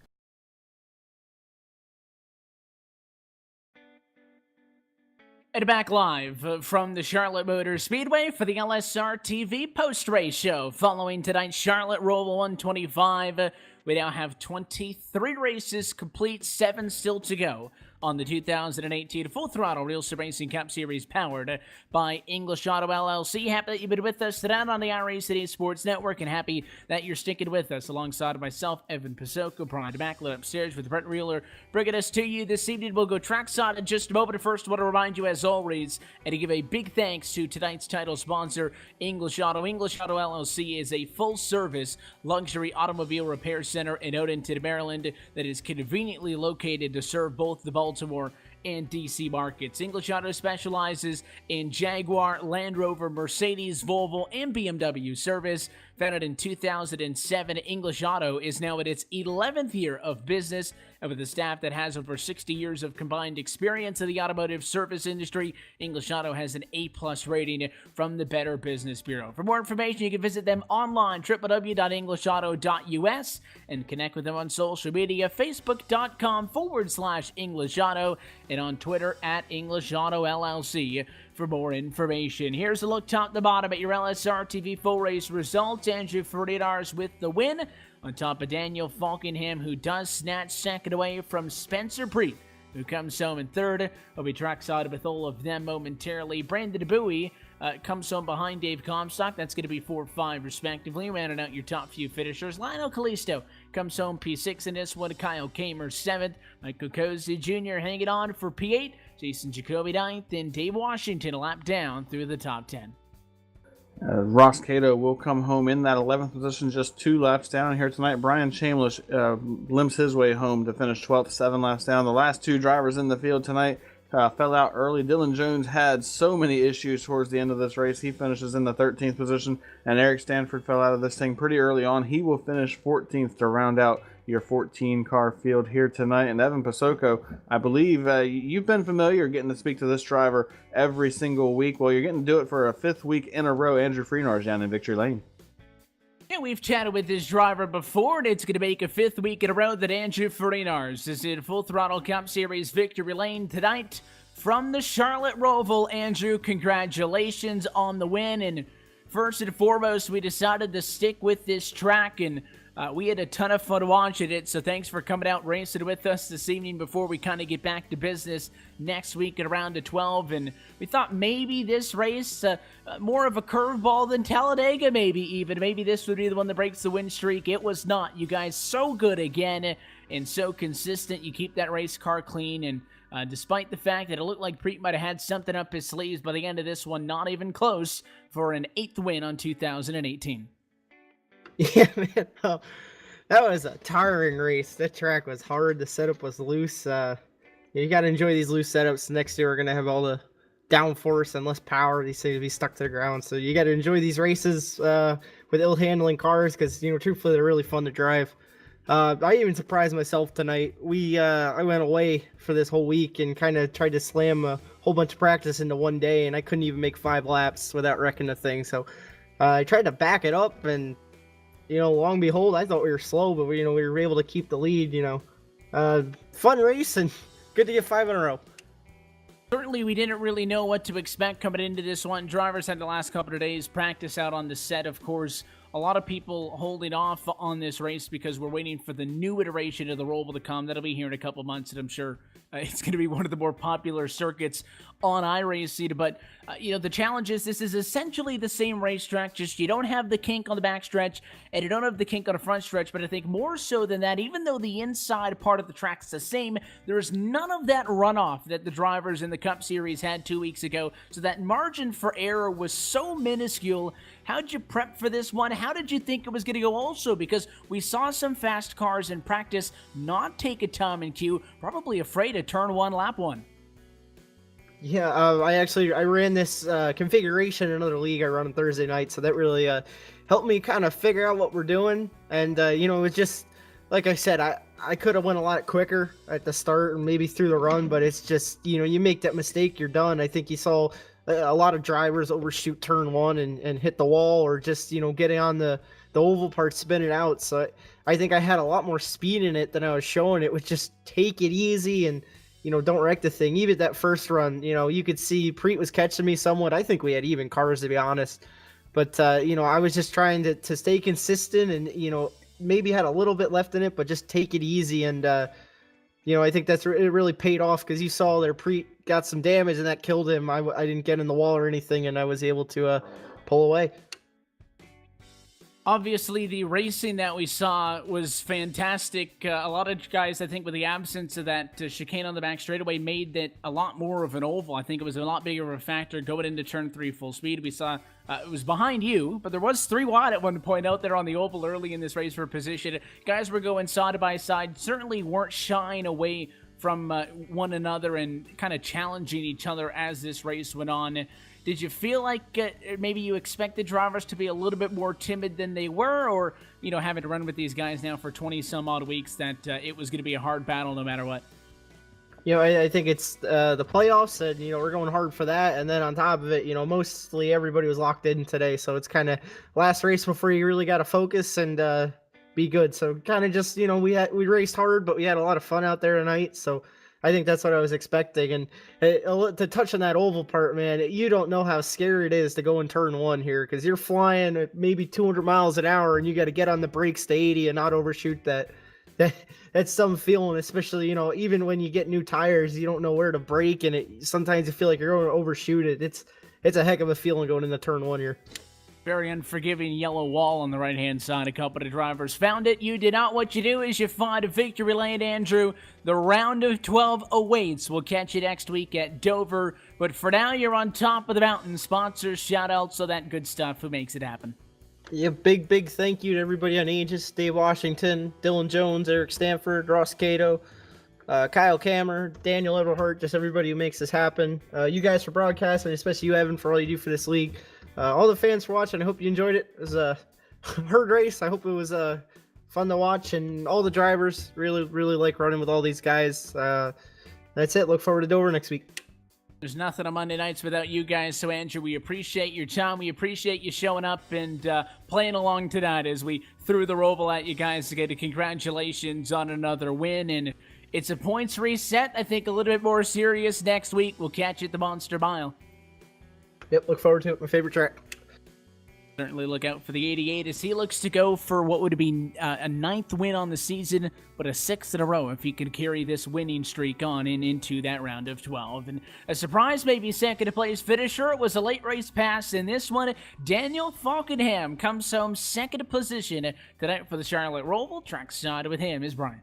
And back live from the Charlotte Motor Speedway for the LSRTV post-race show. Following tonight's Charlotte Roval 125, we now have 23 races complete, 7 still to go on the 2018 Full Throttle RealSimRacing Cup Series powered by English Auto LLC. Happy that you've been with us tonight on the iRacing eSports Network, and happy that you're sticking with us alongside myself, Evan Pasoko, Brian Backlund upstairs with Brett Reeler, bringing us to you this evening. We'll go trackside in just a moment. First, I want to remind you, as always, and to give a big thanks to tonight's title sponsor, English Auto. English Auto LLC is a full-service luxury automobile repair center in Odenton, Maryland, that is conveniently located to serve both the Baltimore and DC markets. English Auto specializes in Jaguar, Land Rover, Mercedes, Volvo, and BMW service. Founded in 2007, English Auto is now at its 11th year of business, and with a staff that has over 60 years of combined experience in the automotive service industry, English Auto has an A+ rating from the Better Business Bureau. For more information, you can visit them online, www.englishauto.us, and connect with them on social media, facebook.com/English Auto, and on Twitter @English Auto LLC for more information. Here's a look top to bottom at your LSRTV full race results. Andrew Ferdinand with the win, on top of Daniel Falkenham, who does snatch second away from Spencer Preet, who comes home in third. We'll be trackside with all of them momentarily. Brandon Bowie comes home behind Dave Comstock. That's going to be 4-5 respectively. Rounding out your top few finishers. Lionel Kalisto comes home P6 in this one. Kyle Kamer 7th. Michael Cozy Jr. hanging on for P8. Jason Jacoby 9th. And Dave Washington a lap down through the top 10. Ross Cato will come home in that 11th position, just 2 laps down here tonight. Brian Chambliss limps his way home to finish 12th, 7 laps down. The last 2 drivers in the field tonight fell out early. Dylan Jones had so many issues towards the end of this race. He finishes in the 13th position, and Eric Stanford fell out of this thing pretty early on. He will finish 14th to round out your 14-car field here tonight. And Evan Pasoko, I believe you've been familiar getting to speak to this driver every single week. Well, you're getting to do it for a 5th week in a row. Andrew Freenar's down in Victory Lane. Yeah, we've chatted with this driver before, and it's going to make a 5th week in a row that Andrew Ferdinand is in Full Throttle Cup Series Victory Lane tonight from the Charlotte Roval. Andrew, congratulations on the win. And first and foremost, we decided to stick with this track, and we had a ton of fun watching it, so thanks for coming out racing with us this evening before we kind of get back to business next week at around 12. And we thought maybe this race, more of a curveball than Talladega, maybe this would be the one that breaks the win streak. It was not. You guys so good again and so consistent. You keep that race car clean, and despite the fact that it looked like Preet might have had something up his sleeves by the end of this one, not even close for an 8th win on 2018. Yeah, man. That was a tiring race. That track was hard. The setup was loose. You got to enjoy these loose setups. Next year, we're going to have all the downforce and less power. These things will be stuck to the ground. So you got to enjoy these races with ill-handling cars because, truthfully, they're really fun to drive. I even surprised myself tonight. I went away for this whole week and kind of tried to slam a whole bunch of practice into one day, and I couldn't even make 5 laps without wrecking the thing. So I tried to back it up, and long and behold, I thought we were slow, but we were able to keep the lead. Fun race and good to get 5 in a row. Certainly, we didn't really know what to expect coming into this one. Drivers had the last couple of days practice out on the set, of course. A lot of people holding off on this race because we're waiting for the new iteration of the Roval to come. That'll be here in a couple months, and I'm sure it's going to be one of the more popular circuits on iRacing. But, the challenge is this is essentially the same racetrack, just you don't have the kink on the backstretch, and you don't have the kink on the front stretch. But I think more so than that, even though the inside part of the track's the same, there's none of that runoff that the drivers in the Cup Series had 2 weeks ago. So that margin for error was so minuscule. How'd you prep for this one? How did you think it was going to go also? Because we saw some fast cars in practice not take a time in queue, probably afraid of turn 1, lap 1. Yeah, I ran this configuration in another league I run on Thursday night, so that really helped me kind of figure out what we're doing. And, it was just, like I said, I could have went a lot quicker at the start and maybe through the run, but it's just, you make that mistake, you're done. I think you saw a lot of drivers overshoot turn 1 and hit the wall, or just, getting on the oval part, spin it out. So I think I had a lot more speed in it than I was showing. It was just take it easy and, don't wreck the thing. Even that first run, you could see Preet was catching me somewhat. I think we had even cars, to be honest. But, I was just trying to stay consistent and, maybe had a little bit left in it, but just take it easy. And, I think it really paid off because you saw their got some damage and that killed him. I didn't get in the wall or anything, and I was able to pull away. Obviously, the racing that we saw was fantastic. A lot of guys, I think, with the absence of that chicane on the back straightaway, made that a lot more of an oval. I think it was a lot bigger of a factor going into turn 3 full speed. We saw it was behind you, but there was 3 wide at one point out there on the oval early in this race for position. Guys were going side by side, certainly weren't shying away from one another and kind of challenging each other as this race went on. Did you feel like maybe you expected drivers to be a little bit more timid than they were, or, having to run with these guys now for 20-some-odd weeks, that it was going to be a hard battle no matter what? I think it's the playoffs, and, we're going hard for that. And then on top of it, mostly everybody was locked in today. So it's kind of last race before you really got to focus and be good. So kind of just, we raced hard, but we had a lot of fun out there tonight. So I think that's what I was expecting. And to touch on that oval part, man, you don't know how scary it is to go in turn 1 here, because you're flying at maybe 200 miles an hour and you got to get on the brakes to 80 and not overshoot that. That's some feeling, especially, even when you get new tires, you don't know where to brake, and sometimes you feel like you're going to overshoot it. It's a heck of a feeling going into turn 1 here. Very unforgiving yellow wall on the right-hand side. A couple of drivers found it. You did not. What you do is you find a victory lane, Andrew. The round of 12 awaits. We'll catch you next week at Dover. But for now, you're on top of the mountain. Sponsors, shout-outs, all that good stuff. Who makes it happen? Yeah, big thank you to everybody on Aegis, Dave Washington, Dylan Jones, Eric Stanford, Ross Cato, Kyle Kammer, Daniel Everhart, just everybody who makes this happen. You guys for broadcasting, especially you, Evan, for all you do for this league. All the fans for watching, I hope you enjoyed it. It was a herd race. I hope it was fun to watch, and all the drivers really like running with all these guys. That's it. Look forward to Dover next week. There's nothing on Monday nights without you guys, so Andrew, we appreciate your time. We appreciate you showing up and playing along tonight as we threw the Roval at you guys to get a congratulations on another win. And it's a points reset, I think a little bit more serious next week. We'll catch you at the Monster Mile. Yep, look forward to it. My favorite track. Certainly look out for the 88 as he looks to go for what would be a 9th win on the season, but a 6th in a row if he can carry this winning streak on into that round of 12. And a surprise, maybe second place finisher. It was a late race pass in this one. Daniel Falkenham comes home second position tonight for the Charlotte Roval. Trackside with him is Brian.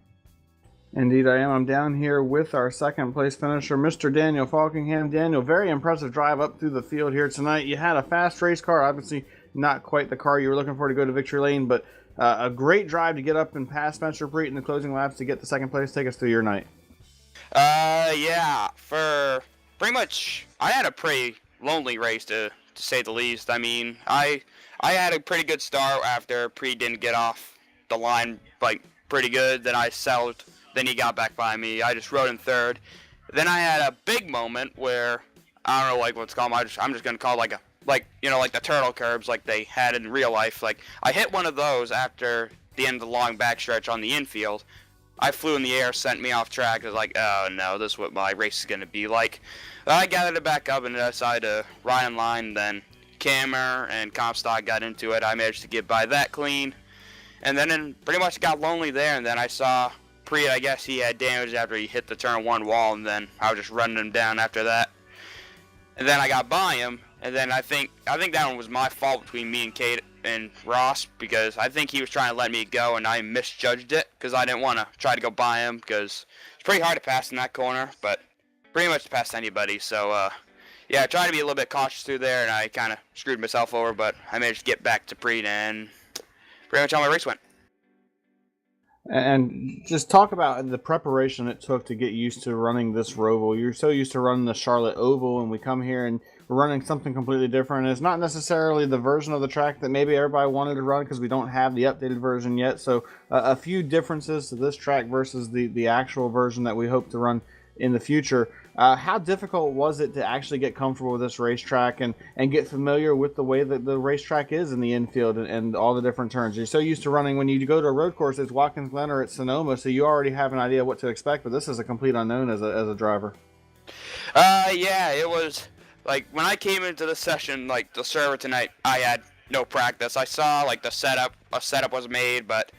Indeed, I am. I'm down here with our second place finisher, Mr. Daniel Falkingham. Daniel, very impressive drive up through the field here tonight. You had a fast race car, obviously not quite the car you were looking for to go to victory lane, but a great drive to get up and pass Spencer Preet in the closing laps to get the second place. Take us through your night. Yeah, for pretty much, I had a pretty lonely race to say the least. I mean, I had a pretty good start after Preet didn't get off the line pretty good. Then I settled. Then he got back by me. I just rode in third. Then I had a big moment where I don't know what's called. I'm just gonna call it like the turtle curbs like they had in real life. Like I hit one of those after the end of the long backstretch on the infield. I flew in the air, sent me off track. I was like, oh no, this is what my race is gonna be like. Then I gathered it back up and decided to ride in line. Then Kammer and Comstock got into it. I managed to get by that clean. And then pretty much got lonely there. And then I saw Preet, I guess he had damage after he hit the turn 1 wall, and then I was just running him down after that. And then I got by him, and then I think that one was my fault between me and Kate and Ross, because I think he was trying to let me go, and I misjudged it, because I didn't want to try to go by him, because it's pretty hard to pass in that corner, but pretty much to pass anybody. So, yeah, I tried to be a little bit cautious through there, and I kind of screwed myself over, but I managed to get back to Preet, and pretty much how my race went. And just talk about the preparation it took to get used to running this Roval. You're so used to running the Charlotte Oval, and we come here and we're running something completely different. It's not necessarily the version of the track that maybe everybody wanted to run because we don't have the updated version yet. So a few differences to this track versus the actual version that we hope to run in the future. How difficult was it to actually get comfortable with this racetrack and get familiar with the way that the racetrack is in the infield and all the different turns? You're so used to running when you go to a road course, it's Watkins Glen or it's Sonoma, so you already have an idea what to expect, but this is a complete unknown as a driver. Yeah, it was like when I came into the session, like the server tonight, I had no practice. I saw like a setup was made, but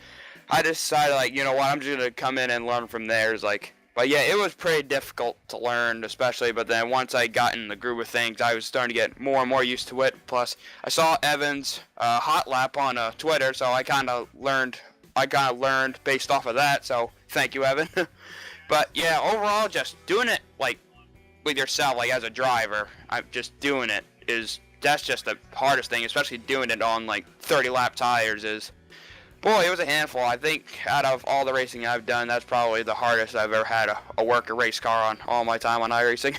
I decided, like, you know what, I'm just gonna come in and learn from theirs. Like, but yeah, it was pretty difficult to learn, especially. But then once I got in the groove of things, I was starting to get more and more used to it. Plus, I saw Evan's hot lap on Twitter, so I kind of learned. Based off of that. So thank you, Evan. But yeah, overall, just doing it like with yourself, like as a driver, I'm just doing it that's just the hardest thing, especially doing it on like 30 lap tires is. Boy, it was a handful. I think out of all the racing I've done, that's probably the hardest I've ever had a work a race car on all my time on iRacing.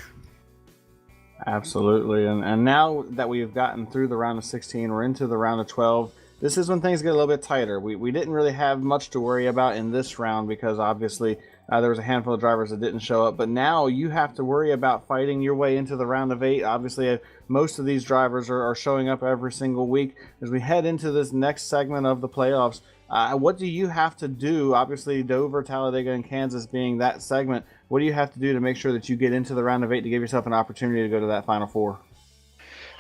Absolutely, and now that we've gotten through the round of 16, we're into the round of 12. This is when things get a little bit tighter. We didn't really have much to worry about in this round because obviously there was a handful of drivers that didn't show up. But now you have to worry about fighting your way into the round of 8. Obviously, most of these drivers are showing up every single week. As we head into this next segment of the playoffs, what do you have to do? Obviously, Dover, Talladega, and Kansas being that segment, what do you have to do to make sure that you get into the round of 8 to give yourself an opportunity to go to that Final Four?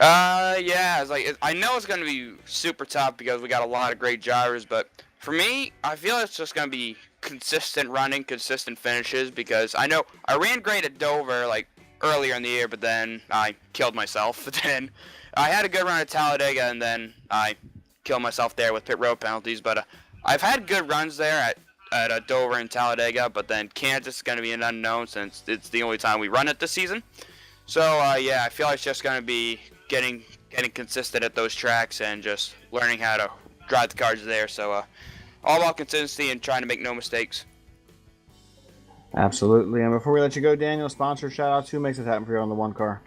Yeah, I know it's going to be super tough because we got a lot of great drivers, but for me, I feel it's just going to be consistent running, consistent finishes, because I know I ran great at Dover, like, earlier in the year, but then I killed myself. Then I had a good run at Talladega, and then I killed myself there with pit road penalties, but I've had good runs there at Dover and Talladega, but then Kansas is going to be an unknown since it's the only time we run it this season. So, yeah, I feel like it's just going to be getting consistent at those tracks and just learning how to drive the cars there. So all about consistency and trying to make no mistakes. Absolutely. And before we let you go, Daniel, sponsor shout outs. Who makes it happen for you on the one car?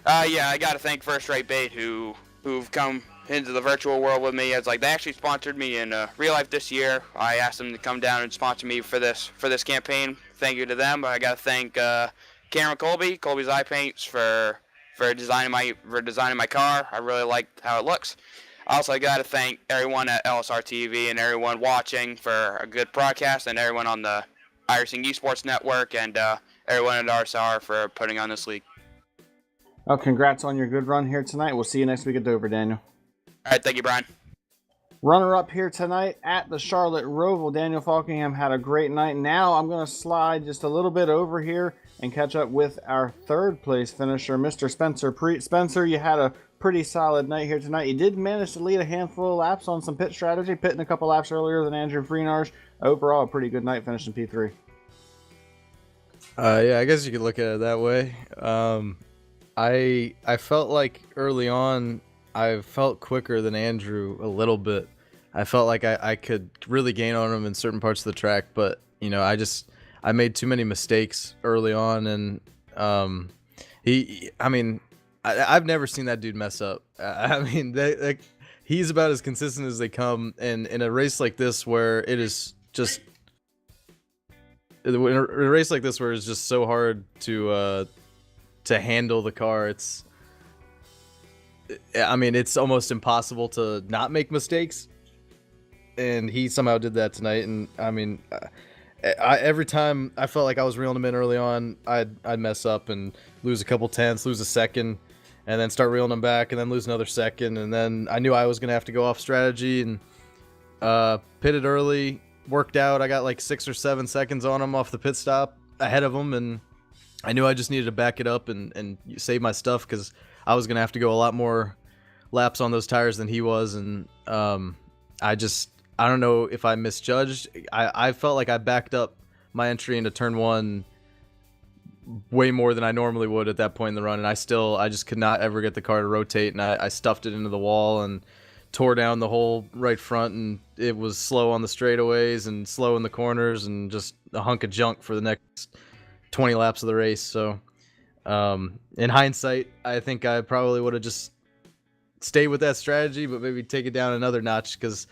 Yeah, I got to thank First Rate Bait who've come into the virtual world with me. It's like they actually sponsored me in real life this year. I asked them to come down and sponsor me for this campaign. Thank you to them. But I got to thank Cameron Colby's Eye Paints for designing my car. I really liked how it looks. Also, I got to thank everyone at LSRTV and everyone watching for a good broadcast, and everyone on the iRacing eSports network, and everyone at RSR for putting on this league. Well, congrats on your good run here tonight. We'll see you next week at Dover, Daniel. All right, thank you, Brian. Runner-up here tonight at the Charlotte Roval, Daniel Falkingham had a great night. Now I'm going to slide just a little bit over here and catch up with our third place finisher, Mr. Spencer Preet. Spencer, you had a pretty solid night here tonight. You did manage to lead a handful of laps on some pit strategy, pitting a couple laps earlier than Andrew Freenarge. Overall, a pretty good night, finishing P3. Yeah, I guess you could look at it that way. I felt like early on, I felt quicker than Andrew a little bit. I felt like I could really gain on him in certain parts of the track, but you know, I made too many mistakes early on, and I've never seen that dude mess up. I mean, he's about as consistent as they come, and in a race like this where it is just in a race like this where it's just so hard to handle the car, it's almost impossible to not make mistakes, and he somehow did that tonight. And I mean, every time I felt like I was reeling him in early on, I'd mess up and lose a couple tenths, lose a second, and then start reeling him back, and then lose another second, and then I knew I was gonna have to go off strategy and pitted early. Worked out. I got like 6 or 7 seconds on him off the pit stop ahead of him, and I knew I just needed to back it up and save my stuff because I was gonna have to go a lot more laps on those tires than he was, and I don't know if I misjudged. I felt like I backed up my entry into turn 1 way more than I normally would at that point in the run, and I just could not ever get the car to rotate, and I stuffed it into the wall and tore down the whole right front, and it was slow on the straightaways and slow in the corners and just a hunk of junk for the next 20 laps of the race. So in hindsight, I think I probably would have just stayed with that strategy, but maybe take it down another notch, because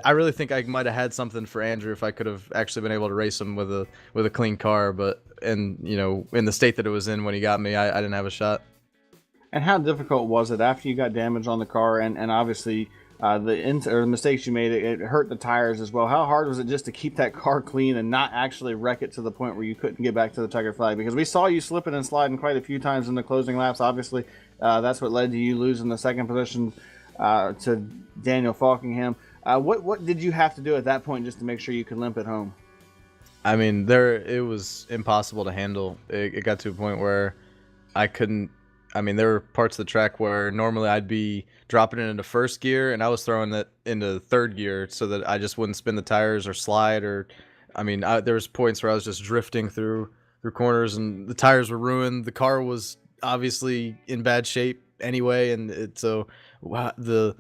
I really think I might have had something for Andrew if I could have actually been able to race him with a clean car. But in the state that it was in when he got me, I didn't have a shot. And how difficult was it after you got damage on the car, and obviously the mistakes you made, it hurt the tires as well? How hard was it just to keep that car clean and not actually wreck it to the point where you couldn't get back to the checkered flag? Because we saw you slipping and sliding quite a few times in the closing laps. Obviously, that's what led to you losing the second position to Daniel Falkingham. What did you have to do at that point just to make sure you could limp it home? I mean, it was impossible to handle. It got to a point where I couldn't. I mean, there were parts of the track where normally I'd be dropping it into first gear, and I was throwing it into third gear so that I just wouldn't spin the tires or slide. Or, I mean, there was points where I was just drifting through corners, and the tires were ruined. The car was obviously in bad shape anyway, and the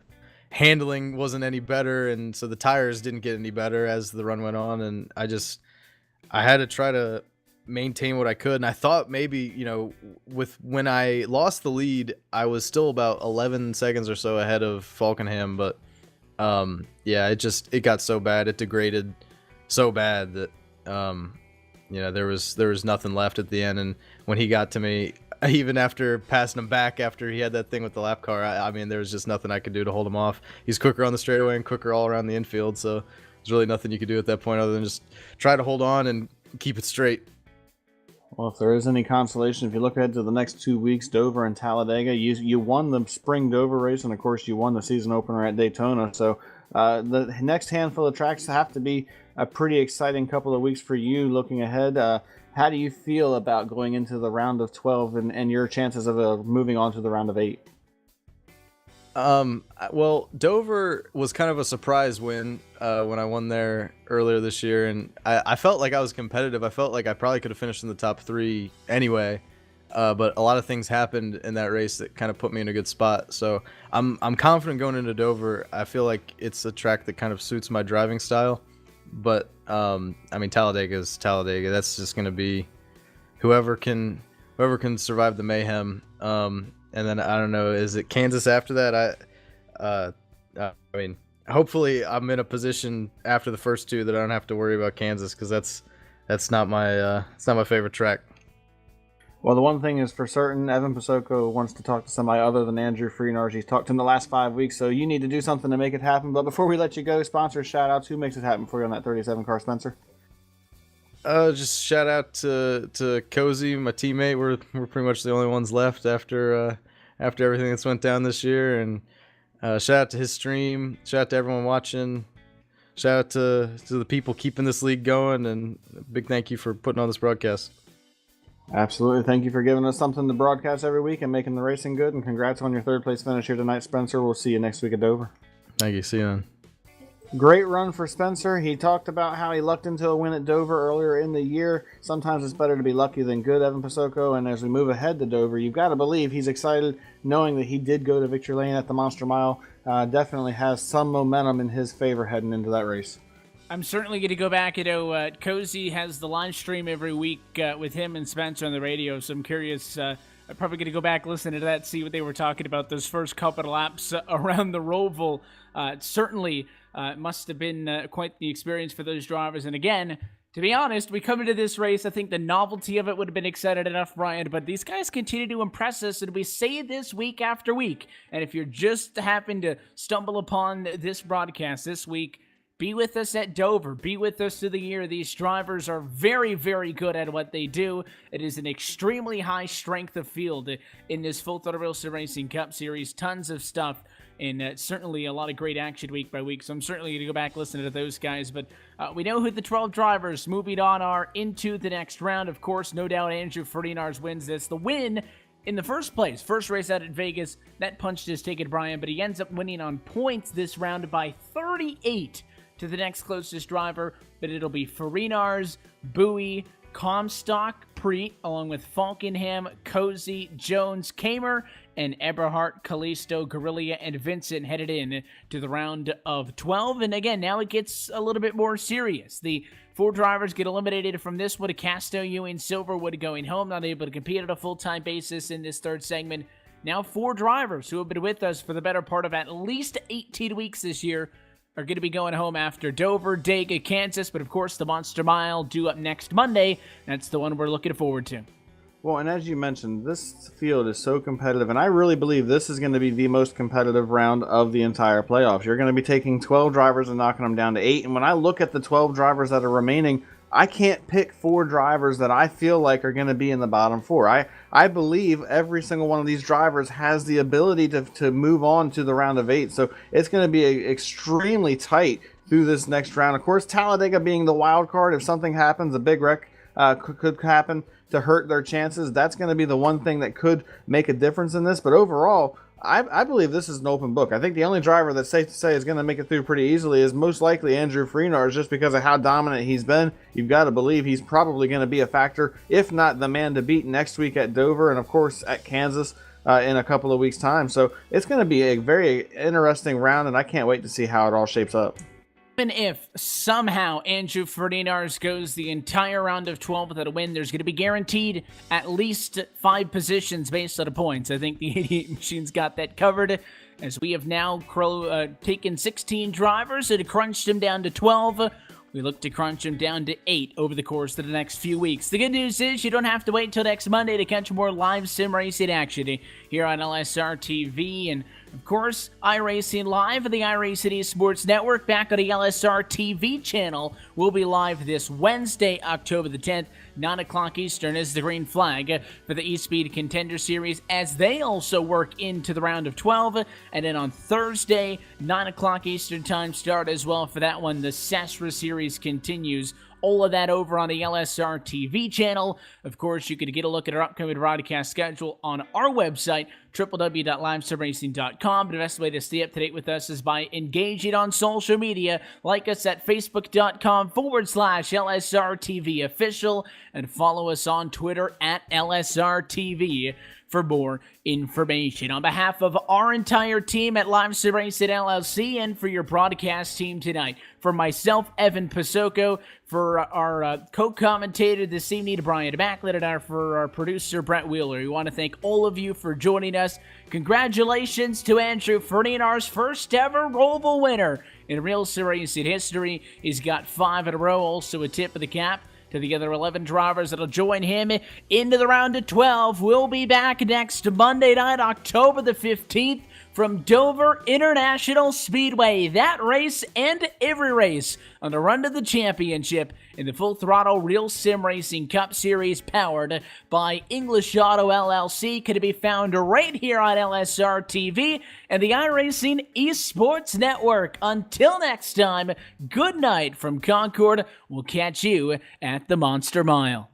handling wasn't any better, and so the tires didn't get any better as the run went on, and I had to try to maintain what I could. And I thought maybe, when I lost the lead, I was still about 11 seconds or so ahead of Falkenham, but it got so bad, it degraded so bad that there was nothing left at the end. And when he got to me, even after passing him back after he had that thing with the lap car, I mean, there was just nothing I could do to hold him off. He's quicker on the straightaway and quicker all around the infield, so there's really nothing you could do at that point other than just try to hold on and keep it straight. Well, if there is any consolation, if you look ahead to the next 2 weeks, Dover and Talladega, you won the spring Dover race, and of course you won the season opener at Daytona. So the next handful of tracks have to be a pretty exciting couple of weeks for you looking ahead. How do you feel about going into the round of 12 and your chances of moving on to the round of 8? Well, Dover was kind of a surprise win when I won there earlier this year, and I felt like I was competitive. I felt like I probably could have finished in the top 3 anyway, but a lot of things happened in that race that kind of put me in a good spot. So I'm confident going into Dover. I feel like it's a track that kind of suits my driving style, but I mean, Talladega is Talladega. That's just going to be whoever can survive the mayhem. And then I don't know, is it Kansas after that? I mean, hopefully I'm in a position after the first 2 that I don't have to worry about Kansas, because that's not my favorite track. Well, the one thing is for certain, Evan Pasoko wants to talk to somebody other than Andrew Freenars. He's talked to him the last 5 weeks, so you need to do something to make it happen. But before we let you go, sponsor shout outs. Who makes it happen for you on that 37 car, Spencer? Just shout out to Cozy, my teammate. We're pretty much the only ones left after everything that's went down this year. And shout out to his stream. Shout out to everyone watching. Shout out to the people keeping this league going. And a big thank you for putting on this broadcast. Absolutely. Thank you for giving us something to broadcast every week and making the racing good. And congrats on your 3rd place finish here tonight, Spencer. We'll see you next week at Dover. Thank you. See you then. Great run for Spencer. He talked about how he lucked into a win at Dover earlier in the year. Sometimes it's better to be lucky than good, Evan Pasoko. And as we move ahead to Dover, you've got to believe he's excited knowing that he did go to victory lane at the Monster Mile. Definitely has some momentum in his favor heading into that race. I'm certainly going to go back. Cozy has the live stream every week with him and Spencer on the radio, so I'm curious. I'm probably going to go back, listen to that, see what they were talking about those first couple of laps around the Roval. Certainly must have been quite the experience for those drivers. And again, to be honest, we come into this race, I think the novelty of it would have been excited enough, Brian, but these guys continue to impress us, and we say this week after week. And if you're just happen to stumble upon this broadcast this week, be with us at Dover. Be with us through the year. These drivers are very, very good at what they do. It is an extremely high strength of field in this Full Throttle RealSimRacing Cup Series. Tons of stuff, and certainly a lot of great action week by week. So I'm certainly going to go back and listen to those guys. But we know who the 12 drivers moving on are into the next round. Of course, no doubt Andrew Ferdinand wins this. The win in the first place, first race out at Vegas, that punched his ticket, Brian, but he ends up winning on points this round by 38 to the next closest driver, but it'll be Farinars, Bowie, Comstock, Preet, along with Falkenham, Cozy, Jones, Kamer, and Eberhardt, Callisto, Guerrilla, and Vincent headed in to the round of 12. And again, now it gets a little bit more serious. The 4 drivers get eliminated from this one. Casto, Ewing, Silverwood going home, not able to compete on a full-time basis in this 3rd segment. Now 4 drivers who have been with us for the better part of at least 18 weeks this year are going to be going home after Dover, Dega, Kansas, but of course the Monster Mile due up next Monday. That's the one we're looking forward to. Well, and as you mentioned, this field is so competitive, and I really believe this is going to be the most competitive round of the entire playoffs. You're going to be taking 12 drivers and knocking them down to 8, and when I look at the 12 drivers that are remaining, I can't pick 4 drivers that I feel like are going to be in the bottom 4. I believe every single one of these drivers has the ability to move on to the round of 8. So it's going to be extremely tight through this next round. Of course, Talladega being the wild card, if something happens, a big wreck could happen to hurt their chances. That's going to be the one thing that could make a difference in this. But overall, I believe this is an open book. I think the only driver that's safe to say is going to make it through pretty easily is most likely Andrew Freenars, just because of how dominant he's been. You've got to believe he's probably going to be a factor, if not the man to beat next week at Dover and, of course, at Kansas in a couple of weeks' time. So it's going to be a very interesting round, and I can't wait to see how it all shapes up. Even if somehow Andrew Ferdinand goes the entire round of 12 without a win, there's going to be guaranteed at least 5 positions based on the points. I think the 88 Machine's got that covered, as we have now taken 16 drivers and crunched them down to 12. We look to crunch them down to 8 over the course of the next few weeks. The good news is you don't have to wait until next Monday to catch more live sim racing action here on LSRTV and, of course, iRacing Live and the iRacing eSports Network back on the LSRTV channel. Will be live this Wednesday, October the 10th, 9 o'clock Eastern is the green flag for the eSpeed Contender Series as they also work into the round of 12. And then on Thursday, 9 o'clock Eastern time start as well for that one. The Sasra Series continues. All of that over on the LSRTV channel. Of course, you could get a look at our upcoming broadcast schedule on our website, www.livesimracing.com. The best way to stay up to date with us is by engaging on social media. Like us at facebook.com/LSRTV official and follow us on Twitter at LSRTV for more information. On behalf of our entire team at LiveSimRacing LLC and for your broadcast team tonight, for myself, Evan Pasoko, for our co-commentator this evening, Brian Backlett, and for our producer, Brett Wheeler. We want to thank all of you for joining us. Congratulations to Andrew Ferdinand's first ever Roval winner in RealSimRacing history. He's got 5 in a row, also a tip of the cap to the other 11 drivers that'll join him into the round of 12. We'll be back next Monday night, October the 15th, from Dover International Speedway. That race and every race on the run to the championship in the Full Throttle Real Sim Racing Cup Series powered by English Auto LLC can be found right here on LSRTV and the iRacing eSports Network. Until next time, good night from Concord. We'll catch you at the Monster Mile.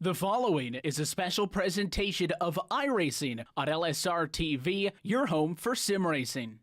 The following is a special presentation of iRacing on LSRTV, your home for sim racing.